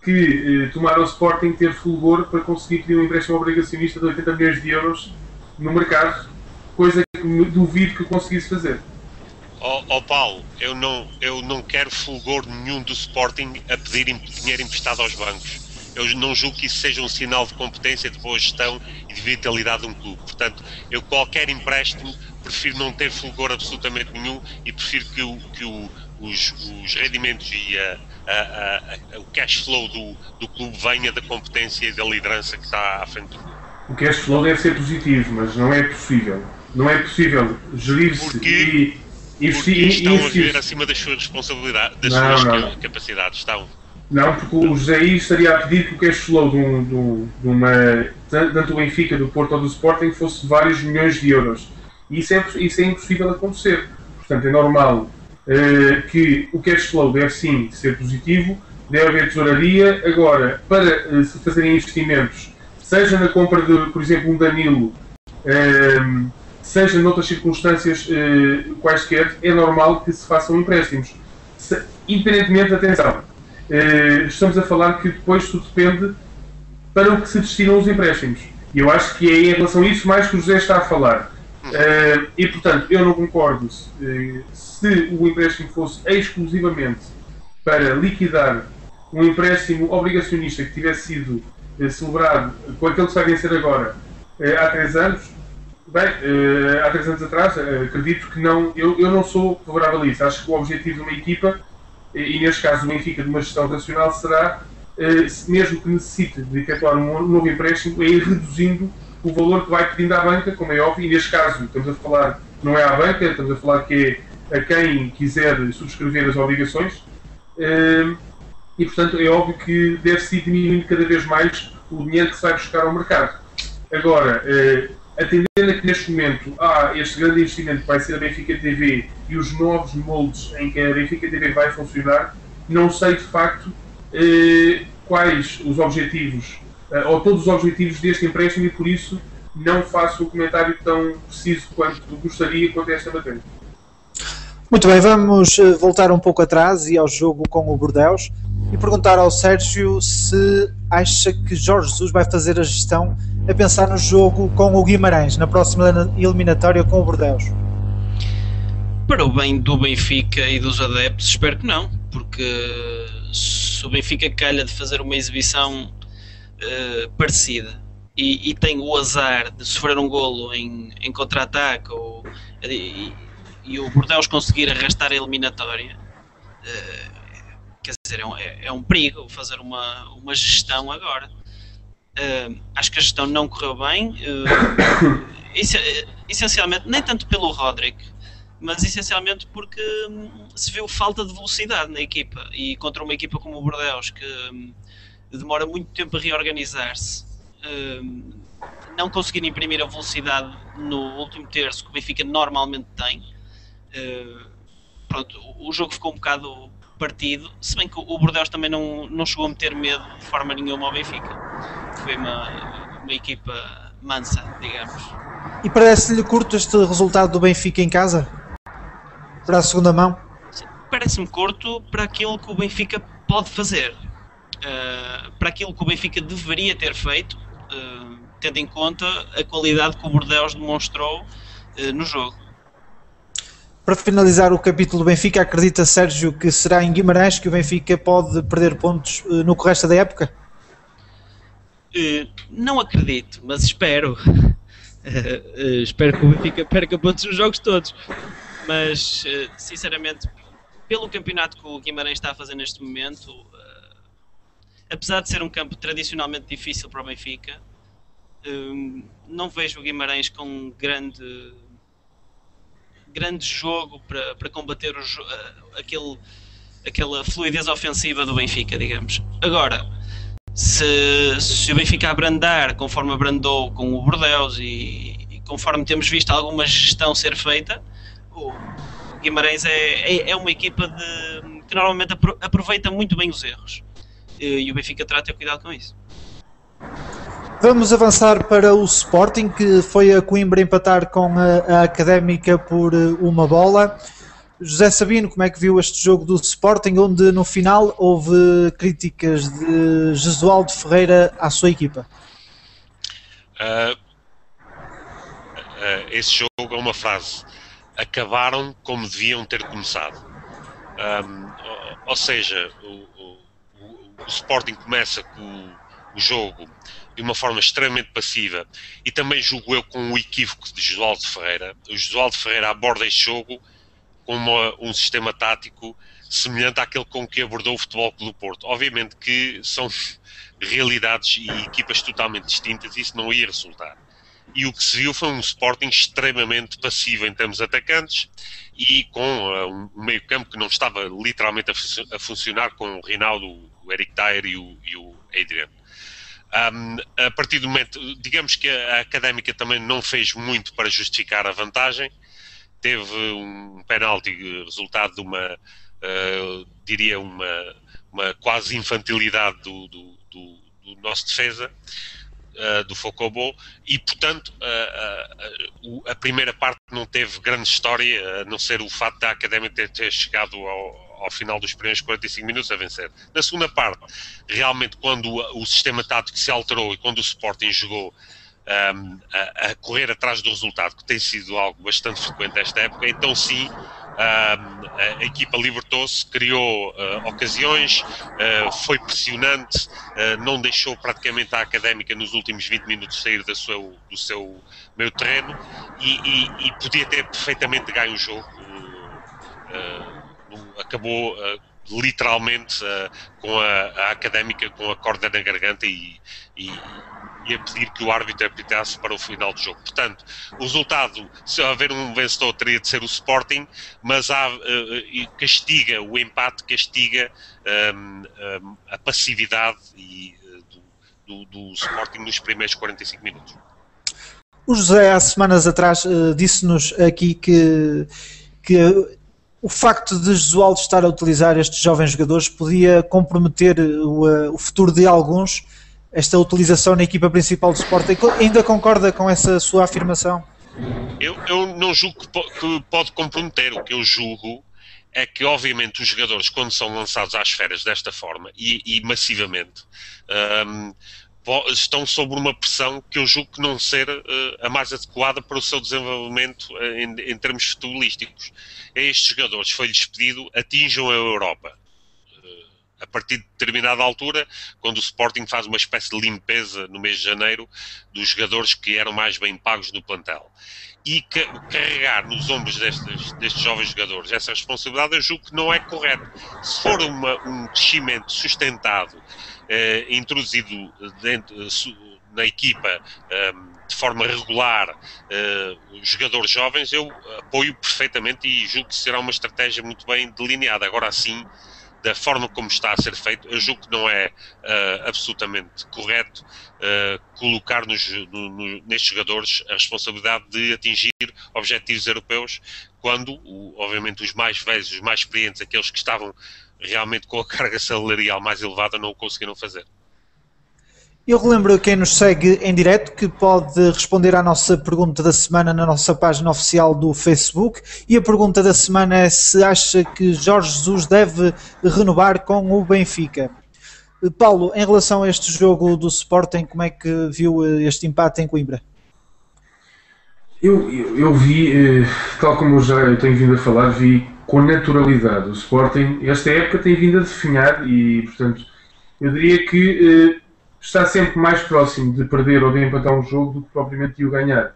que tomar o Sporting ter fulgor para conseguir pedir um empréstimo obrigacionista de 80 milhões de euros no mercado, coisa que duvido que conseguisse fazer. Paulo, eu não quero fulgor nenhum do Sporting a pedir dinheiro emprestado aos bancos. Eu não julgo que isso seja um sinal de competência, de boa gestão e de vitalidade de um clube. Portanto, eu qualquer empréstimo prefiro não ter fulgor absolutamente nenhum e prefiro que os rendimentos e o cash flow do clube venha da competência e da liderança que está à frente do clube. O cash flow deve ser positivo, mas não é possível. Não é possível gerir-se e investir. Estão a viver acima das suas responsabilidades, das suas capacidades. Estão. Não, porque o José estaria a pedir que o cash flow tanto do Benfica, do Porto ou do Sporting fosse vários milhões de euros. E isso é impossível acontecer. Portanto, é normal que o cash flow deve sim ser positivo, deve haver tesouraria. Agora, para se fazerem investimentos, seja na compra de, por exemplo, um Danilo, seja noutras circunstâncias quaisquer, é normal que se façam empréstimos. Independentemente, atenção, estamos a falar que depois tudo depende para o que se destinam os empréstimos. E eu acho que é em relação a isso mais que o José está a falar. E portanto, eu não concordo se o empréstimo fosse exclusivamente para liquidar um empréstimo obrigacionista que tivesse sido celebrado com aquele que se vai vencer agora há 3 anos. Bem, há 3 anos atrás, acredito que não, eu não sou favorável a isso. Acho que o objetivo de uma equipa, e neste caso o Benfica, de uma gestão racional, será, mesmo que necessite de efetuar um novo empréstimo, é ir reduzindo o valor que vai pedindo à banca, como é óbvio, e neste caso estamos a falar, não é à banca, estamos a falar que é a quem quiser subscrever as obrigações, e portanto é óbvio que deve-se ir diminuindo cada vez mais o dinheiro que se vai buscar ao mercado. Agora, atendendo a que neste momento há este grande investimento que vai ser a Benfica TV e os novos moldes em que a Benfica TV vai funcionar, não sei de facto quais os objetivos, ou todos os objetivos deste empréstimo, e por isso não faço um comentário tão preciso quanto gostaria quanto a esta matéria. Muito bem, vamos voltar um pouco atrás e ao jogo com o Bordeaux. e perguntar ao Sérgio se acha que Jorge Jesus vai fazer a gestão a pensar no jogo com o Guimarães, na próxima eliminatória com o Bordeaux. Para o bem do Benfica e dos adeptos, espero que não, porque se o Benfica calha de fazer uma exibição parecida e tem o azar de sofrer um golo em contra-ataque e o Bordeaux conseguir arrastar a eliminatória, quer dizer, é um perigo fazer uma gestão agora. Acho que a gestão não correu bem, essencialmente, nem tanto pelo Rodrigo, mas essencialmente porque se viu falta de velocidade na equipa, e contra uma equipa como o Bordeaux, que demora muito tempo a reorganizar-se, não conseguir imprimir a velocidade no último terço que o Benfica normalmente tem. Pronto, o jogo ficou um bocado partido, se bem que o Bordeaux também não chegou a meter medo de forma nenhuma ao Benfica. Foi uma equipa mansa, digamos. E parece-lhe curto este resultado do Benfica em casa? Para a segunda mão? Parece-me curto para aquilo que o Benfica pode fazer, para aquilo que o Benfica deveria ter feito, tendo em conta a qualidade que o Bordeaux demonstrou no jogo. Para finalizar o capítulo do Benfica, acredita, Sérgio, que será em Guimarães que o Benfica pode perder pontos no que resta da época? Não acredito, mas espero. Espero que o Benfica perca pontos nos jogos todos. Mas, sinceramente, pelo campeonato que o Guimarães está a fazer neste momento, apesar de ser um campo tradicionalmente difícil para o Benfica, não vejo o Guimarães com grande jogo para combater aquela fluidez ofensiva do Benfica, digamos. Agora, se o Benfica abrandar conforme abrandou com o Bordeaux e conforme temos visto alguma gestão ser feita, o Guimarães é uma equipa que normalmente aproveita muito bem os erros, e o Benfica terá de ter cuidado com isso. Vamos avançar para o Sporting, que foi a Coimbra empatar com a Académica por uma bola. José Sabino, como é que viu este jogo do Sporting, onde no final houve críticas de Jesualdo Ferreira à sua equipa? Esse jogo é uma frase: acabaram como deviam ter começado. Ou seja, o Sporting começa com o jogo de uma forma extremamente passiva, e também julgo eu com o equívoco de Jesualdo Ferreira. O Jesualdo Ferreira aborda este jogo com um sistema tático semelhante àquele com que abordou o Futebol Clube do Porto. Obviamente que são realidades e equipas totalmente distintas, e isso não ia resultar. E o que se viu foi um Sporting extremamente passivo em termos atacantes, e com um meio campo que não estava literalmente a funcionar, com o Rinaldo, o Eric Dyer e o Adrian. A partir do momento, digamos que a Académica também não fez muito para justificar a vantagem. Teve um penalti resultado de uma quase infantilidade do nosso defesa, do Focobo, e portanto a primeira parte não teve grande história, a não ser o facto da Académica ter chegado ao final dos primeiros 45 minutos a vencer. Na segunda parte, realmente, quando o sistema tático se alterou e quando o Sporting jogou a correr atrás do resultado, que tem sido algo bastante frequente esta época, então sim, a equipa libertou-se, criou ocasiões, foi pressionante, não deixou praticamente a Académica nos últimos 20 minutos sair do seu meio terreno, e podia ter perfeitamente ganho o jogo. Acabou literalmente com a Académica com a corda na garganta e a pedir que o árbitro apitasse para o final do jogo. Portanto, o resultado, se haver um vencedor, teria de ser o Sporting, mas castiga o empate, castiga a passividade do Sporting nos primeiros 45 minutos. O José, há semanas atrás, disse-nos aqui que o facto de Jesualdo estar a utilizar estes jovens jogadores podia comprometer o futuro de alguns, esta utilização na equipa principal do Sporting. Ainda concorda com essa sua afirmação? Eu não julgo que pode comprometer. O que eu julgo é que, obviamente, os jogadores, quando são lançados às férias desta forma e massivamente, estão sob uma pressão que eu julgo que não ser a mais adequada para o seu desenvolvimento em termos futebolísticos. A estes jogadores foi-lhes pedido atinjam a Europa. A partir de determinada altura, quando o Sporting faz uma espécie de limpeza no mês de janeiro dos jogadores que eram mais bem pagos no plantel. E carregar nos ombros destes jovens jogadores essa responsabilidade, eu julgo que não é correto. Se for um crescimento sustentado, introduzido na equipa de forma regular, jogadores jovens, eu apoio perfeitamente e julgo que será uma estratégia muito bem delineada. Agora sim, da forma como está a ser feito, eu julgo que não é absolutamente correto colocar nestes jogadores a responsabilidade de atingir objetivos europeus, quando, obviamente, os mais velhos, os mais experientes, aqueles que estavam realmente com a carga salarial mais elevada, não o conseguiram fazer. Eu relembro quem nos segue em direto que pode responder à nossa pergunta da semana na nossa página oficial do Facebook, e a pergunta da semana é se acha que Jorge Jesus deve renovar com o Benfica. Paulo, em relação a este jogo do Sporting, como é que viu este empate em Coimbra? Eu vi, tal como eu já tenho vindo a falar, vi com naturalidade. O Sporting, esta época, tem vindo a definhar e, portanto, eu diria que está sempre mais próximo de perder ou de empatar um jogo do que propriamente de o ganhar.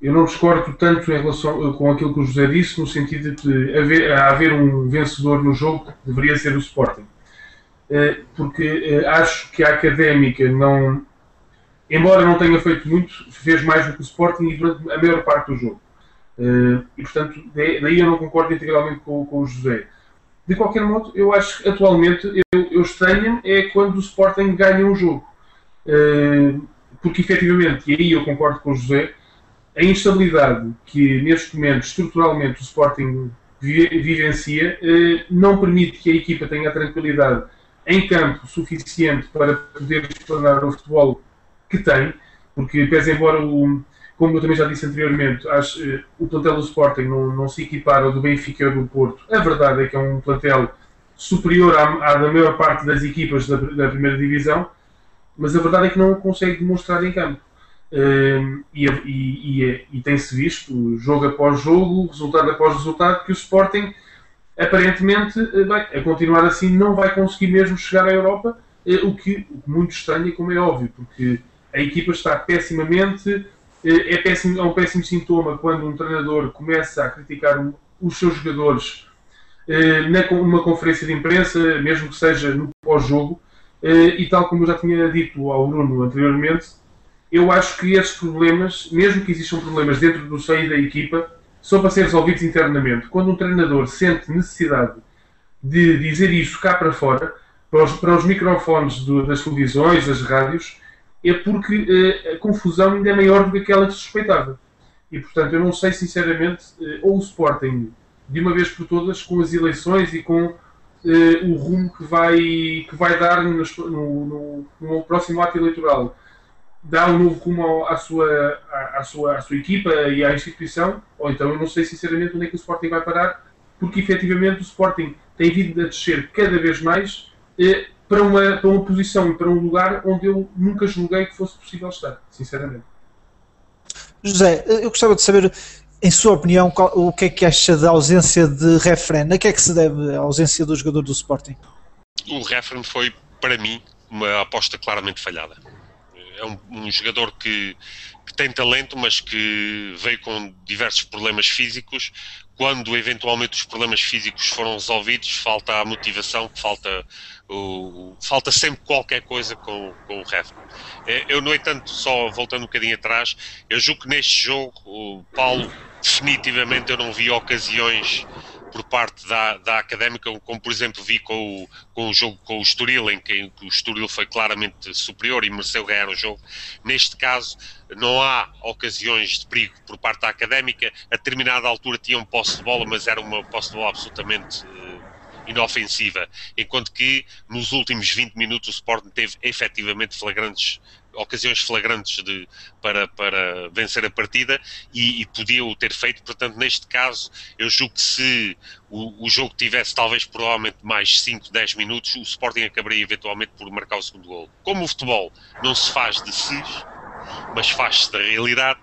Eu não discordo tanto em relação com aquilo que o José disse, no sentido de haver um vencedor no jogo que deveria ser o Sporting. Porque acho que a Académica não, embora não tenha feito muito, fez mais do que o Sporting e durante a maior parte do jogo. E portanto, daí eu não concordo integralmente com o José. De qualquer modo, eu acho que atualmente eu estranho é quando o Sporting ganha um jogo. Porque efetivamente, e aí eu concordo com o José, a instabilidade que neste momento estruturalmente o Sporting vivencia não permite que a equipa tenha a tranquilidade em campo suficiente para poder explanar o futebol que tem, porque pese embora, como eu também já disse anteriormente, o plantel do Sporting não se equipara ao do Benfica ou do Porto. A verdade é que é um plantel superior à da maior parte das equipas da primeira divisão, mas a verdade é que não o consegue demonstrar em campo. E tem-se visto, jogo após jogo, resultado após resultado, que o Sporting, aparentemente, a continuar assim, não vai conseguir mesmo chegar à Europa, o que muito estranho, como é óbvio, porque a equipa está pessimamente. É um péssimo sintoma quando um treinador começa a criticar os seus jogadores numa conferência de imprensa, mesmo que seja no pós-jogo, e tal como eu já tinha dito ao Bruno anteriormente, eu acho que esses problemas, mesmo que existam problemas dentro do seio da equipa, são para ser resolvidos internamente. Quando um treinador sente necessidade de dizer isso cá para fora, para os microfones das televisões, das rádios, é porque a confusão ainda é maior do que aquela que se suspeitava. E, portanto, eu não sei, sinceramente, ou o Sporting, de uma vez por todas, com as eleições e com o rumo que vai dar no próximo ato eleitoral, dá um novo rumo à sua equipa e à instituição, ou então eu não sei, sinceramente, onde é que o Sporting vai parar, porque, efetivamente, o Sporting tem vindo a descer cada vez mais para uma posição e para um lugar onde eu nunca julguei que fosse possível estar, sinceramente. José, eu gostava de saber, em sua opinião, o que é que acha da ausência de Refren? A que é que se deve a ausência do jogador do Sporting? O Refren foi, para mim, uma aposta claramente falhada. É um jogador que tem talento, mas que veio com diversos problemas físicos. Quando eventualmente os problemas físicos foram resolvidos, falta a motivação, falta sempre qualquer coisa com o Refren. Eu, no entanto, só voltando um bocadinho atrás, eu julgo que neste jogo, o Paulo, definitivamente eu não vi ocasiões por parte da Académica, como por exemplo vi com o jogo com o Estoril, em que o Estoril foi claramente superior e mereceu ganhar o jogo. Neste caso, não há ocasiões de perigo por parte da Académica. A determinada altura tinham posse de bola, mas era uma posse de bola absolutamente inofensiva, enquanto que nos últimos 20 minutos o Sporting teve efetivamente ocasiões flagrantes para vencer a partida e podia-o ter feito. Portanto, neste caso, eu julgo que se o jogo tivesse provavelmente mais 5, 10 minutos, o Sporting acabaria eventualmente por marcar o segundo golo. Como o futebol não se faz de sis, mas faz-se da realidade,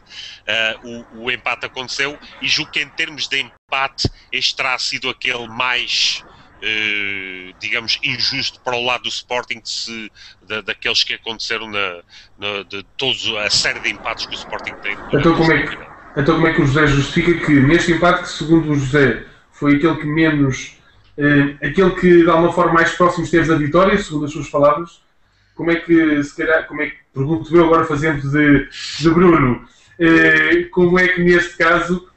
o empate aconteceu e julgo que em termos de empate este terá sido aquele mais, digamos, injusto para o lado do Sporting daqueles que aconteceram de todos a série de empates que o Sporting tem. Então como é que o José justifica que neste empate, que segundo o José foi aquele que menos, aquele que de alguma forma mais próximo esteve da vitória, segundo as suas palavras, como é que, se calhar, pergunto eu agora fazendo de Bruno, como é que neste caso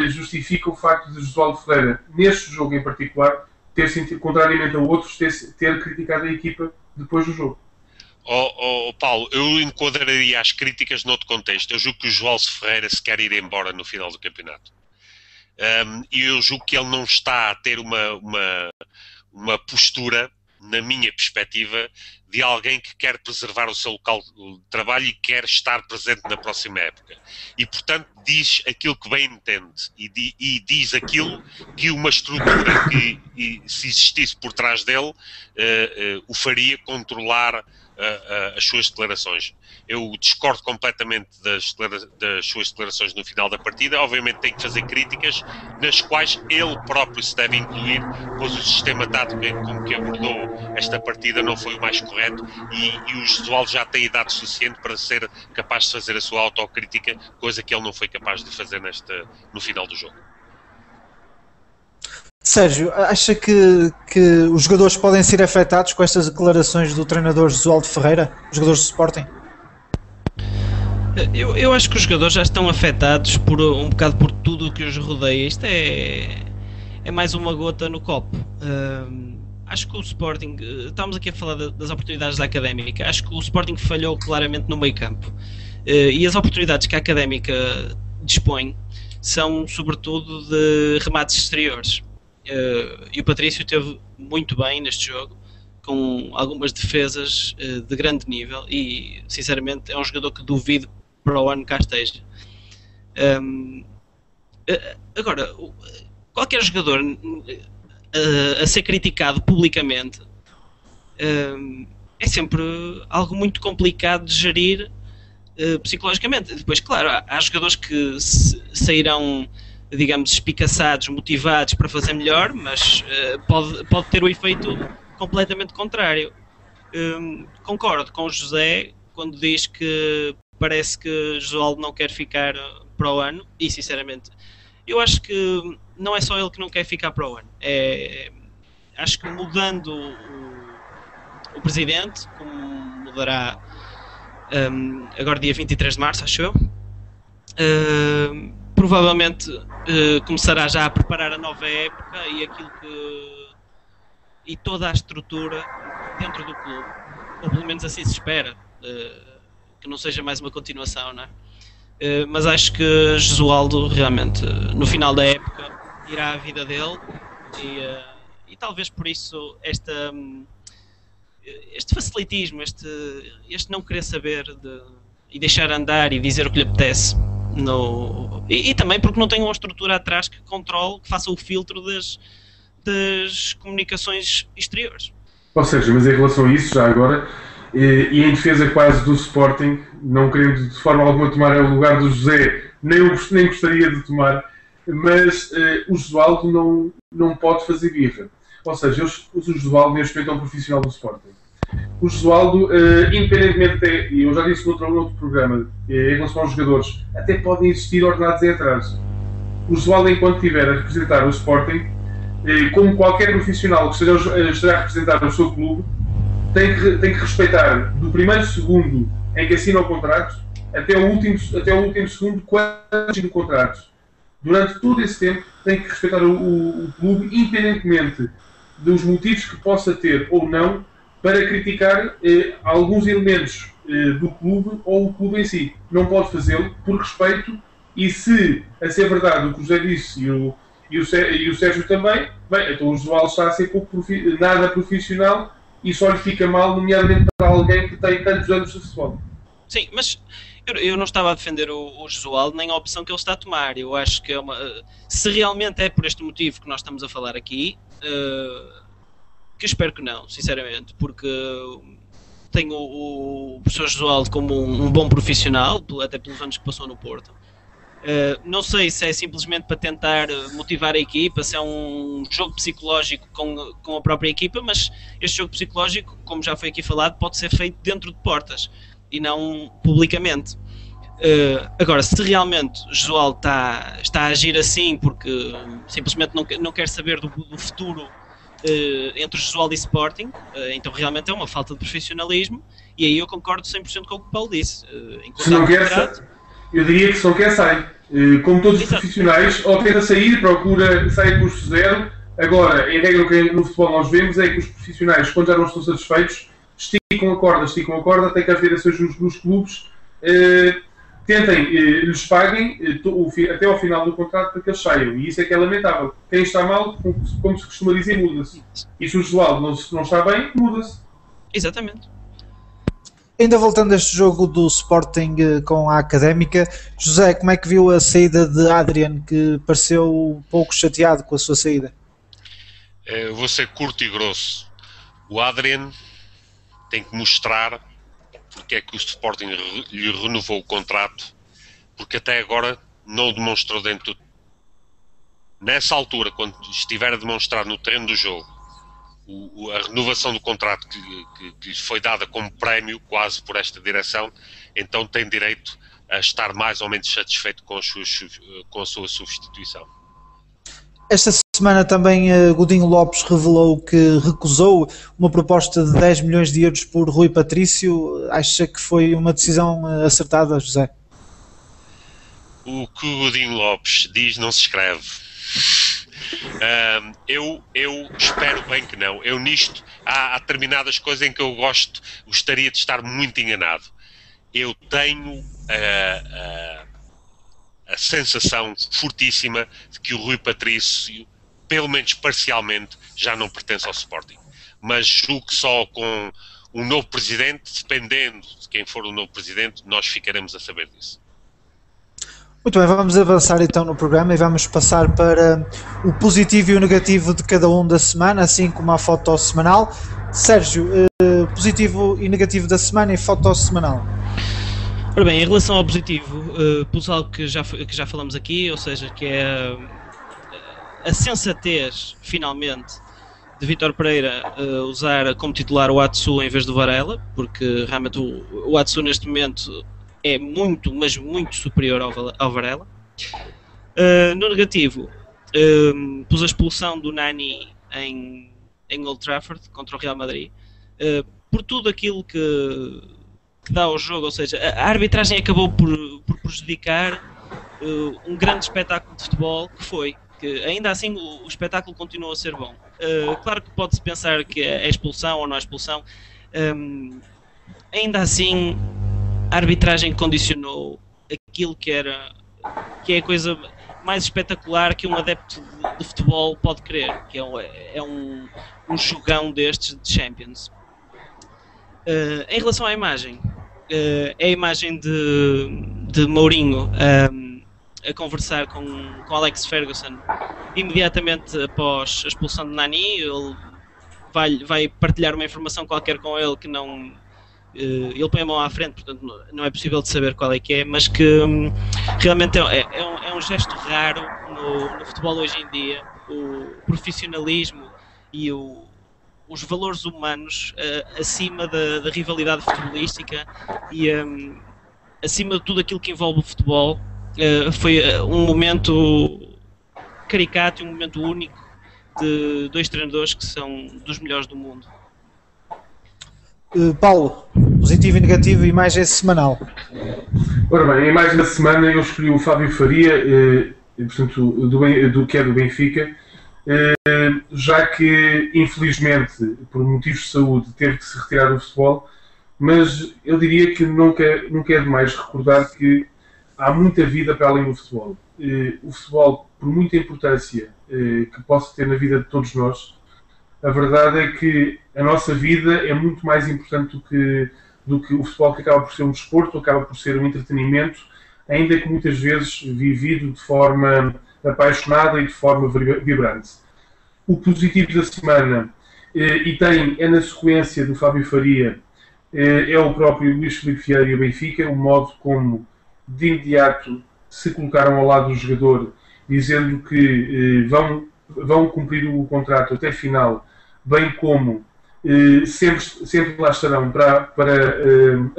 justifica o facto de Josualdo Ferreira, neste jogo em particular, ter sentido, contrariamente a outros, ter criticado a equipa depois do jogo? Paulo, eu enquadraria as críticas noutro contexto. Eu julgo que o Josualdo Ferreira se quer ir embora no final do campeonato. E eu julgo que ele não está a ter uma postura, na minha perspectiva, de alguém que quer preservar o seu local de trabalho e quer estar presente na próxima época. E, portanto, diz aquilo que bem entende e diz aquilo que uma estrutura que, se existisse por trás dele, o faria controlar as suas declarações. Eu discordo completamente das suas declarações no final da partida. Obviamente tem que fazer críticas nas quais ele próprio se deve incluir, pois o sistema tático com que abordou esta partida não foi o mais correto e o Josualdo já tem idade suficiente para ser capaz de fazer a sua autocrítica, coisa que ele não foi capaz de fazer no final do jogo. Sérgio, acha que os jogadores podem ser afetados com estas declarações do treinador Josualdo Ferreira, os jogadores do Sporting? Eu acho que os jogadores já estão afetados um bocado por tudo o que os rodeia. Isto é mais uma gota no copo. Acho que o Sporting, estamos aqui a falar das oportunidades da Académica, acho que o Sporting falhou claramente no meio campo. E as oportunidades que a Académica dispõe são sobretudo de remates exteriores. E o Patrício esteve muito bem neste jogo, com algumas defesas de grande nível e, sinceramente, é um jogador que duvido para o ano cá esteja. Agora, qualquer jogador a ser criticado publicamente é sempre algo muito complicado de gerir psicologicamente. Depois, claro, há jogadores que sairão, digamos, espicaçados, motivados para fazer melhor, mas pode ter o efeito completamente contrário. Concordo com o José quando diz que parece que Josualdo não quer ficar para o ano, e sinceramente eu acho que não é só ele que não quer ficar para o ano. Acho que mudando o presidente, como mudará agora dia 23 de março, acho eu, provavelmente começará já a preparar a nova época e toda a estrutura dentro do clube, ou pelo menos assim se espera, que não seja mais uma continuação, não é? Mas acho que Josualdo realmente no final da época irá à vida dele e talvez por isso este facilitismo, este não querer saber e deixar andar e dizer o que lhe apetece. E também porque não tem uma estrutura atrás que controle, que faça o filtro das comunicações exteriores. Ou seja, mas em relação a isso, já agora, e em defesa quase do Sporting, não querendo de forma alguma tomar o lugar do José, nem gostaria de tomar, mas o Josualdo não pode fazer birra. Ou seja, o Josualdo neste momento é um profissional do Sporting. O Josualdo, independentemente, e eu já disse no outro programa, em relação aos jogadores, até podem existir ordenados em atraso. O Josualdo, enquanto estiver a representar o Sporting, como qualquer profissional que esteja a representar o seu clube, tem que respeitar do primeiro segundo em que assina o contrato até o último segundo quando assina o contrato. Durante todo esse tempo tem que respeitar o clube, independentemente dos motivos que possa ter ou não para criticar alguns elementos do clube ou o clube em si. Não pode fazê-lo por respeito e se, a ser verdade, o que o José disse e o Sérgio também. Bem, então o João está a ser pouco nada profissional e só lhe fica mal, nomeadamente para alguém que tem tantos anos de futebol. Sim, mas eu não estava a defender o Jesualdo nem a opção que ele está a tomar. Eu acho que se realmente é por este motivo que nós estamos a falar aqui, que espero que não, sinceramente, porque tenho o professor Jesualdo como um bom profissional, até pelos anos que passou no Porto. Não sei se é simplesmente para tentar motivar a equipa, se é um jogo psicológico com a própria equipa, mas este jogo psicológico, como já foi aqui falado, pode ser feito dentro de portas e não publicamente. Agora, se realmente o Jesualdo está a agir assim porque simplesmente não quer saber do futuro entre o Jesualdo e Sporting, então realmente é uma falta de profissionalismo, e aí eu concordo 100% com o que o Paulo disse. Se não quer, eu diria que se não quer, sai. Como todos os profissionais, ou tenta sair, procura sair custo zero. Agora, em regra, o que no futebol nós vemos é que os profissionais, quando já não estão satisfeitos, esticam a corda, até que às vezes nos clubes tentem, lhes paguem até ao final do contrato para que eles saiam. E isso é que é lamentável. Quem está mal, como se costuma dizer, muda-se. E se o Josualdo não está bem, muda-se. Exatamente. Ainda voltando a este jogo do Sporting com a Académica, José, como é que viu a saída de Adrian, que pareceu um pouco chateado com a sua saída? Eu vou ser curto e grosso. O Adrian tem que mostrar porque é que o Sporting lhe renovou o contrato, porque até agora não demonstrou dentro nessa altura, quando estiver a demonstrar no terreno do jogo a renovação do contrato que lhe foi dada como prémio quase por esta direção, então tem direito a estar mais ou menos satisfeito com a sua substituição. Esta semana também Godinho Lopes revelou que recusou uma proposta de 10 milhões de euros por Rui Patrício. Acha que foi uma decisão acertada, José? O que o Godinho Lopes diz não se escreve. Eu espero bem que não. Eu nisto há determinadas coisas em que eu gostaria de estar muito enganado. Eu tenho a sensação fortíssima de que o Rui Patrício, pelo menos parcialmente, já não pertence ao Sporting. Mas julgo que só com um novo presidente, dependendo de quem for o novo presidente, nós ficaremos a saber disso. Muito bem, vamos avançar então no programa e vamos passar para o positivo e o negativo de cada um da semana, assim como a foto semanal. Sérgio, positivo e negativo da semana e foto semanal. Ora bem, em relação ao positivo, pus algo que já falamos aqui, ou seja, que é a sensatez, finalmente, de Vítor Pereira usar como titular o Atsu em vez do Varela, porque realmente o Atsu neste momento é muito, mas muito superior ao Varela. No negativo, pus a expulsão do Nani em Old Trafford contra o Real Madrid, por tudo aquilo que dá ao jogo, ou seja, a arbitragem acabou por prejudicar um grande espetáculo de futebol que ainda assim o espetáculo continua a ser bom. Claro que pode-se pensar que é expulsão ou não é expulsão, ainda assim a arbitragem condicionou aquilo que é a coisa mais espetacular que um adepto de futebol pode querer, que é um jogão destes de Champions. Em relação à imagem, é a imagem de Mourinho a conversar com Alex Ferguson imediatamente após a expulsão de Nani. Ele vai partilhar uma informação qualquer com ele que não... ele põe a mão à frente, portanto não é possível de saber qual é que é, mas que realmente é um gesto raro no futebol hoje em dia, o profissionalismo e os valores humanos acima da rivalidade futebolística e acima de tudo aquilo que envolve o futebol. Foi um momento caricato e um momento único de dois treinadores que são dos melhores do mundo. Paulo, positivo e negativo, imagem semanal. Ora bem, a imagem da semana eu escolhi o Fábio Faria, portanto, que é do Benfica, já que infelizmente por motivos de saúde teve que se retirar do futebol, mas eu diria que nunca é demais recordar que há muita vida para além do futebol. o futebol, por muita importância que possa ter na vida de todos nós, a verdade é que a nossa vida é muito mais importante do que o futebol, que acaba por ser um desporto, acaba por ser um entretenimento, ainda que muitas vezes vivido de forma apaixonada e de forma vibrante. O positivo da semana, é na sequência do Fábio Faria, é o próprio Luís Filipe Vieira e o Benfica, o modo como de imediato se colocaram ao lado do jogador, dizendo que vão cumprir o contrato até final, bem como sempre lá estarão para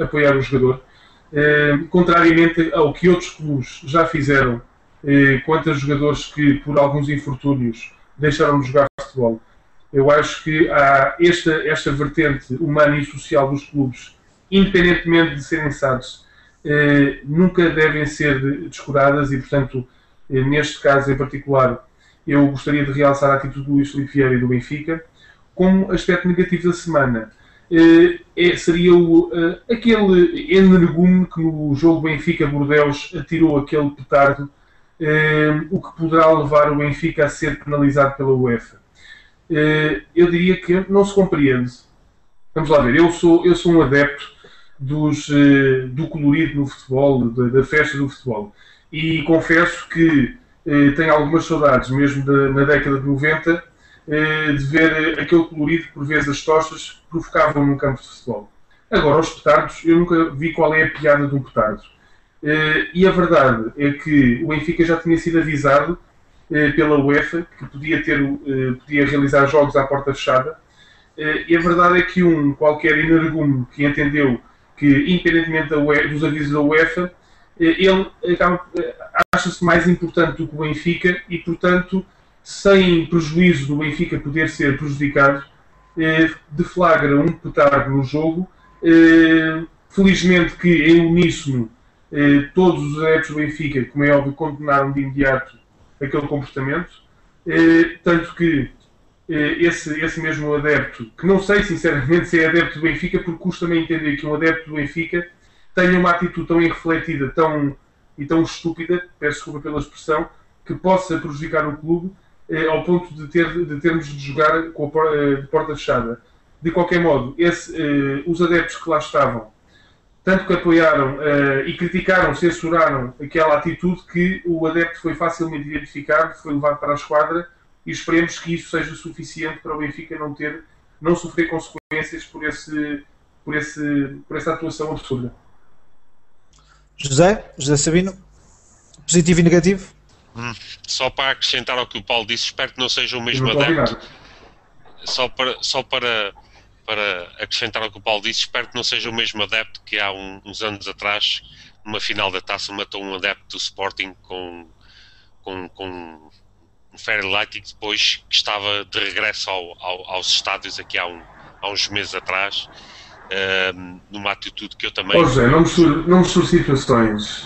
apoiar o jogador, contrariamente ao que outros clubes já fizeram quanto a jogadores que, por alguns infortúnios, deixaram de jogar futebol. Eu acho que há esta vertente humana e social dos clubes, independentemente de serem SADs, nunca devem ser descuradas e, portanto, neste caso em particular, eu gostaria de realçar a atitude do Luís Filipe Vieira e do Benfica. Como aspecto negativo da semana, seria aquele energume que no jogo Benfica-Bordeaux atirou aquele petardo, o que poderá levar o Benfica a ser penalizado pela UEFA. Eu diria que não se compreende. Vamos lá ver, eu sou um adepto do colorido no futebol, da festa do futebol, e confesso que tenho algumas saudades, mesmo na década de 90, de ver aquele colorido que por vezes as tochas provocavam num campo de futebol. Agora, os petardos, eu nunca vi qual é a piada de um petardo. E a verdade é que o Benfica já tinha sido avisado pela UEFA que podia realizar jogos à porta fechada, e a verdade é que qualquer energume que entendeu que, independentemente dos avisos da UEFA, ele acha-se mais importante do que o Benfica e, portanto, sem prejuízo do Benfica poder ser prejudicado, deflagra um petardo no jogo. Felizmente que, em uníssono, todos os adeptos do Benfica, como é óbvio, condenaram de imediato aquele comportamento, tanto que esse mesmo adepto, que não sei sinceramente se é adepto do Benfica, porque custa-me entender que um adepto do Benfica tenha uma atitude tão irrefletida e tão estúpida, peço desculpa pela expressão, que possa prejudicar o clube ao ponto de termos de jogar de porta fechada. De qualquer modo, os adeptos que lá estavam, tanto que apoiaram e criticaram, censuraram aquela atitude, que o adepto foi facilmente identificado, foi levado para a esquadra, e esperemos que isso seja suficiente para o Benfica não sofrer consequências por essa atuação absurda. José Sabino, positivo e negativo? Só para acrescentar ao que o Paulo disse, espero que não seja o mesmo adepto. Só para acrescentar ao que o Paulo disse, espero que não seja o mesmo adepto que há uns anos atrás, numa final da Taça, matou um adepto do Sporting com um fair light, e depois que estava de regresso aos estádios aqui há uns meses atrás, numa atitude que eu também... José, não misture situações.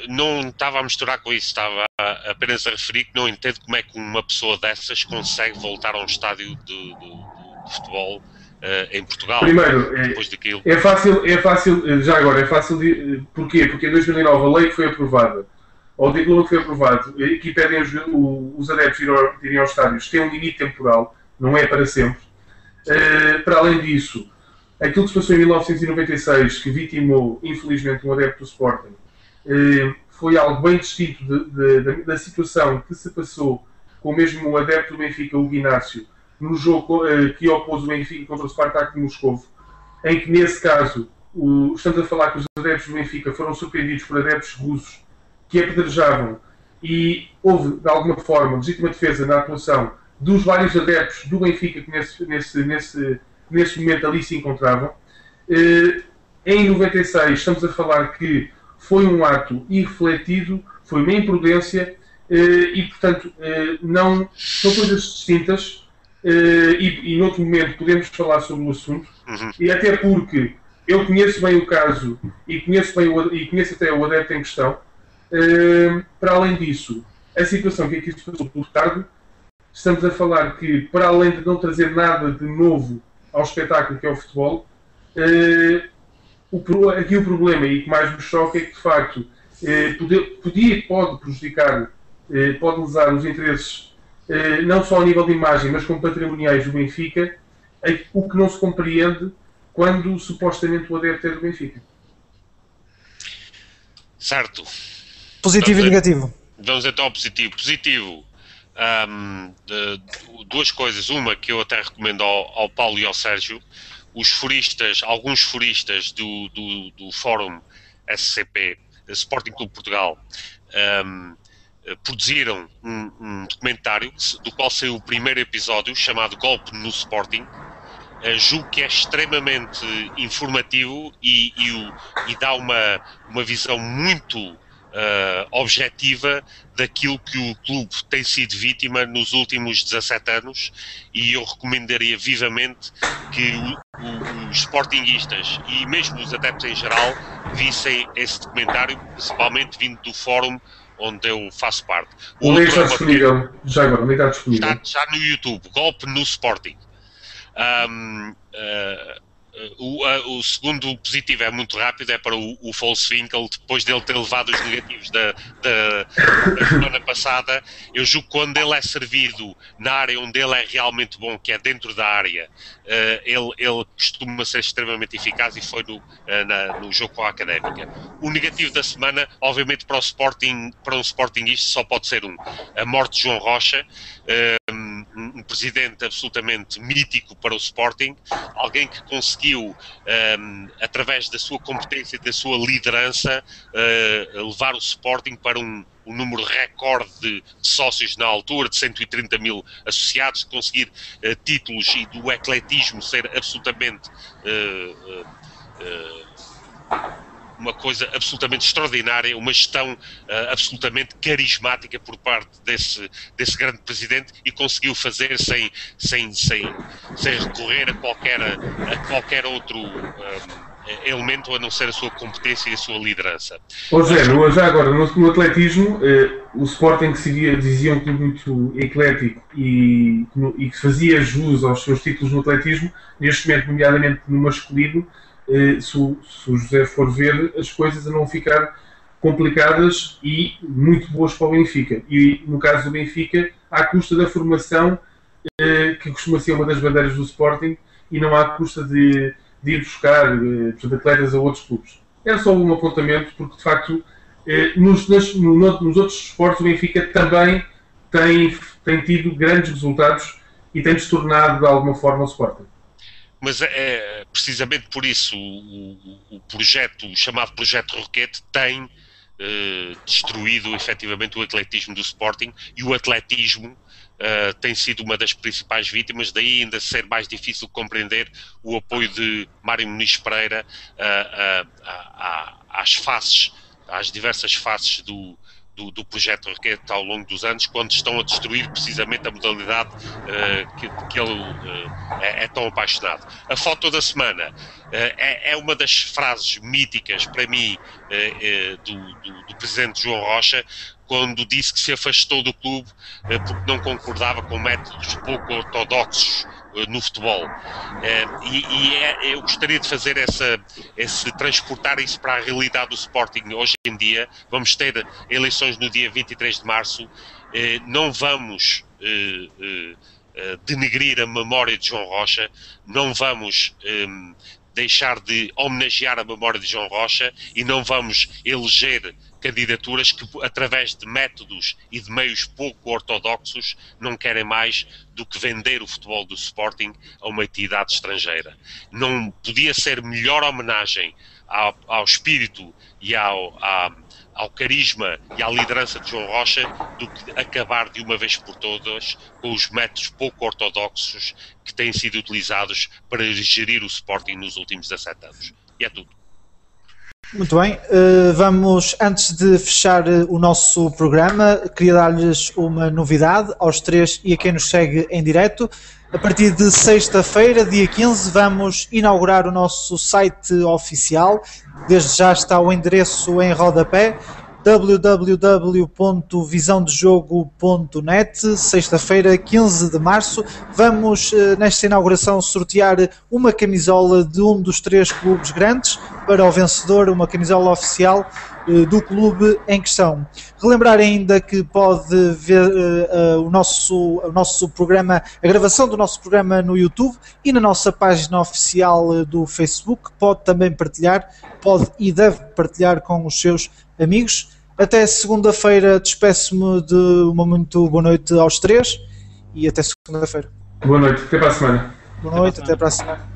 Não estava a misturar com isso, estava apenas a referir que não entendo como é que uma pessoa dessas consegue voltar a um estádio de futebol em Portugal. Primeiro, depois daquilo. É fácil, já agora, porquê? Porque em 2009 a lei que foi aprovada, ou o diploma que foi aprovado, e que pedem os adeptos irem aos estádios, tem um limite temporal, não é para sempre. Para além disso, aquilo que se passou em 1996, que vitimou, infelizmente, um adepto do Sporting, foi algo bem distinto da situação que se passou com o mesmo adepto do Benfica, o Inácio, no jogo que opôs o Benfica contra o Spartak de Moscovo, em que, nesse caso, estamos a falar que os adeptos do Benfica foram surpreendidos por adeptos russos que apedrejavam, e houve, de alguma forma, legítima defesa na atuação dos vários adeptos do Benfica que nesse momento ali se encontravam. Em 96 estamos a falar que foi um ato irrefletido, foi uma imprudência, e portanto não são coisas distintas, e noutro momento podemos falar sobre o assunto, e até porque eu conheço bem o caso e conheço até o adepto em questão. Para além disso, a situação que aqui se passou pelo tarde, estamos a falar que, para além de não trazer nada de novo ao espetáculo que é o futebol, aqui o problema, e que mais nos choca, é que, de facto, podia e pode prejudicar, pode lesar os interesses não só a nível de imagem, mas como patrimoniais do Benfica, o que não se compreende quando supostamente o adepto é do Benfica. Certo. Positivo e negativo. Vamos então ao positivo. Positivo, duas coisas. Uma que eu até recomendo ao Paulo e ao Sérgio. Alguns furistas do Fórum SCP, Sporting Clube Portugal, produziram um documentário do qual saiu o primeiro episódio, chamado Golpe no Sporting. Julgo que é extremamente informativo e dá uma visão muito objetiva daquilo que o clube tem sido vítima nos últimos 17 anos, e eu recomendaria vivamente que os sportinguistas e mesmo os adeptos em geral vissem esse documentário, principalmente vindo do fórum onde eu faço parte. O link está disponível, já agora, o link está disponível. Está no YouTube, Golpe no Sporting. O segundo positivo é muito rápido, é para o Volkswinkel, depois dele ter levado os negativos da semana passada. Eu julgo que quando ele é servido na área onde ele é realmente bom, que é dentro da área, ele costuma ser extremamente eficaz, e foi no jogo com a Académica. O negativo da semana, obviamente para um Sportingista só pode ser a morte de João Rocha, um presidente absolutamente mítico para o Sporting, alguém que conseguiu, através da sua competência e da sua liderança, levar o Sporting para um número recorde de sócios na altura, de 130 mil associados, conseguir títulos e do ecletismo ser absolutamente uma coisa absolutamente extraordinária, uma gestão absolutamente carismática por parte desse grande presidente, e conseguiu fazer sem recorrer a qualquer outro elemento a não ser a sua competência e a sua liderança. Zé, já agora, no atletismo, o Sporting dizia um clube muito eclético e que fazia jus aos seus títulos no atletismo. Neste momento, nomeadamente no masculino, se o José for ver, as coisas a não ficar complicadas e muito boas para o Benfica. E no caso do Benfica, à custa da formação, que costuma ser uma das bandeiras do Sporting, e não à custa de ir buscar atletas a outros clubes. Era só um apontamento, porque de facto nos outros esportes o Benfica também tem tido grandes resultados e tem-se tornado de alguma forma o Sporting. Mas é precisamente por isso o projeto, o chamado Projeto Roquete, tem destruído efetivamente o atletismo do Sporting, e o atletismo tem sido uma das principais vítimas, daí ainda ser mais difícil compreender o apoio de Mário Muniz Pereira às diversas faces do projeto Roquete ao longo dos anos, quando estão a destruir precisamente a modalidade que ele é tão apaixonado. A foto da semana é uma das frases míticas para mim do presidente João Rocha, quando disse que se afastou do clube porque não concordava com métodos pouco ortodoxos no futebol. Eu gostaria de fazer transportar isso para a realidade do Sporting hoje em dia. Vamos ter eleições no dia 23 de março. Não vamos denegrir a memória de João Rocha, não vamos deixar de homenagear a memória de João Rocha, e não vamos eleger candidaturas que, através de métodos e de meios pouco ortodoxos, não querem mais do que vender o futebol do Sporting a uma entidade estrangeira. Não podia ser melhor homenagem ao espírito e ao carisma e à liderança de João Rocha do que acabar de uma vez por todas com os métodos pouco ortodoxos que têm sido utilizados para gerir o Sporting nos últimos 17 anos. E é tudo. Muito bem, vamos, antes de fechar o nosso programa, queria dar-lhes uma novidade aos três e a quem nos segue em direto. A partir de sexta-feira, dia 15, vamos inaugurar o nosso site oficial. Desde já está o endereço em rodapé, www.visãodejogo.net. Sexta-feira, 15 de março, vamos nesta inauguração sortear uma camisola de um dos três clubes grandes para o vencedor, uma camisola oficial, do clube em questão. Relembrar ainda que pode ver o nosso programa, a gravação do nosso programa no YouTube e na nossa página oficial do Facebook. Pode também partilhar, pode e deve partilhar com os seus amigos. Até segunda-feira, despeço-me de uma muito boa noite aos três e até segunda-feira. Boa noite, até para a semana. Boa noite, até para a semana.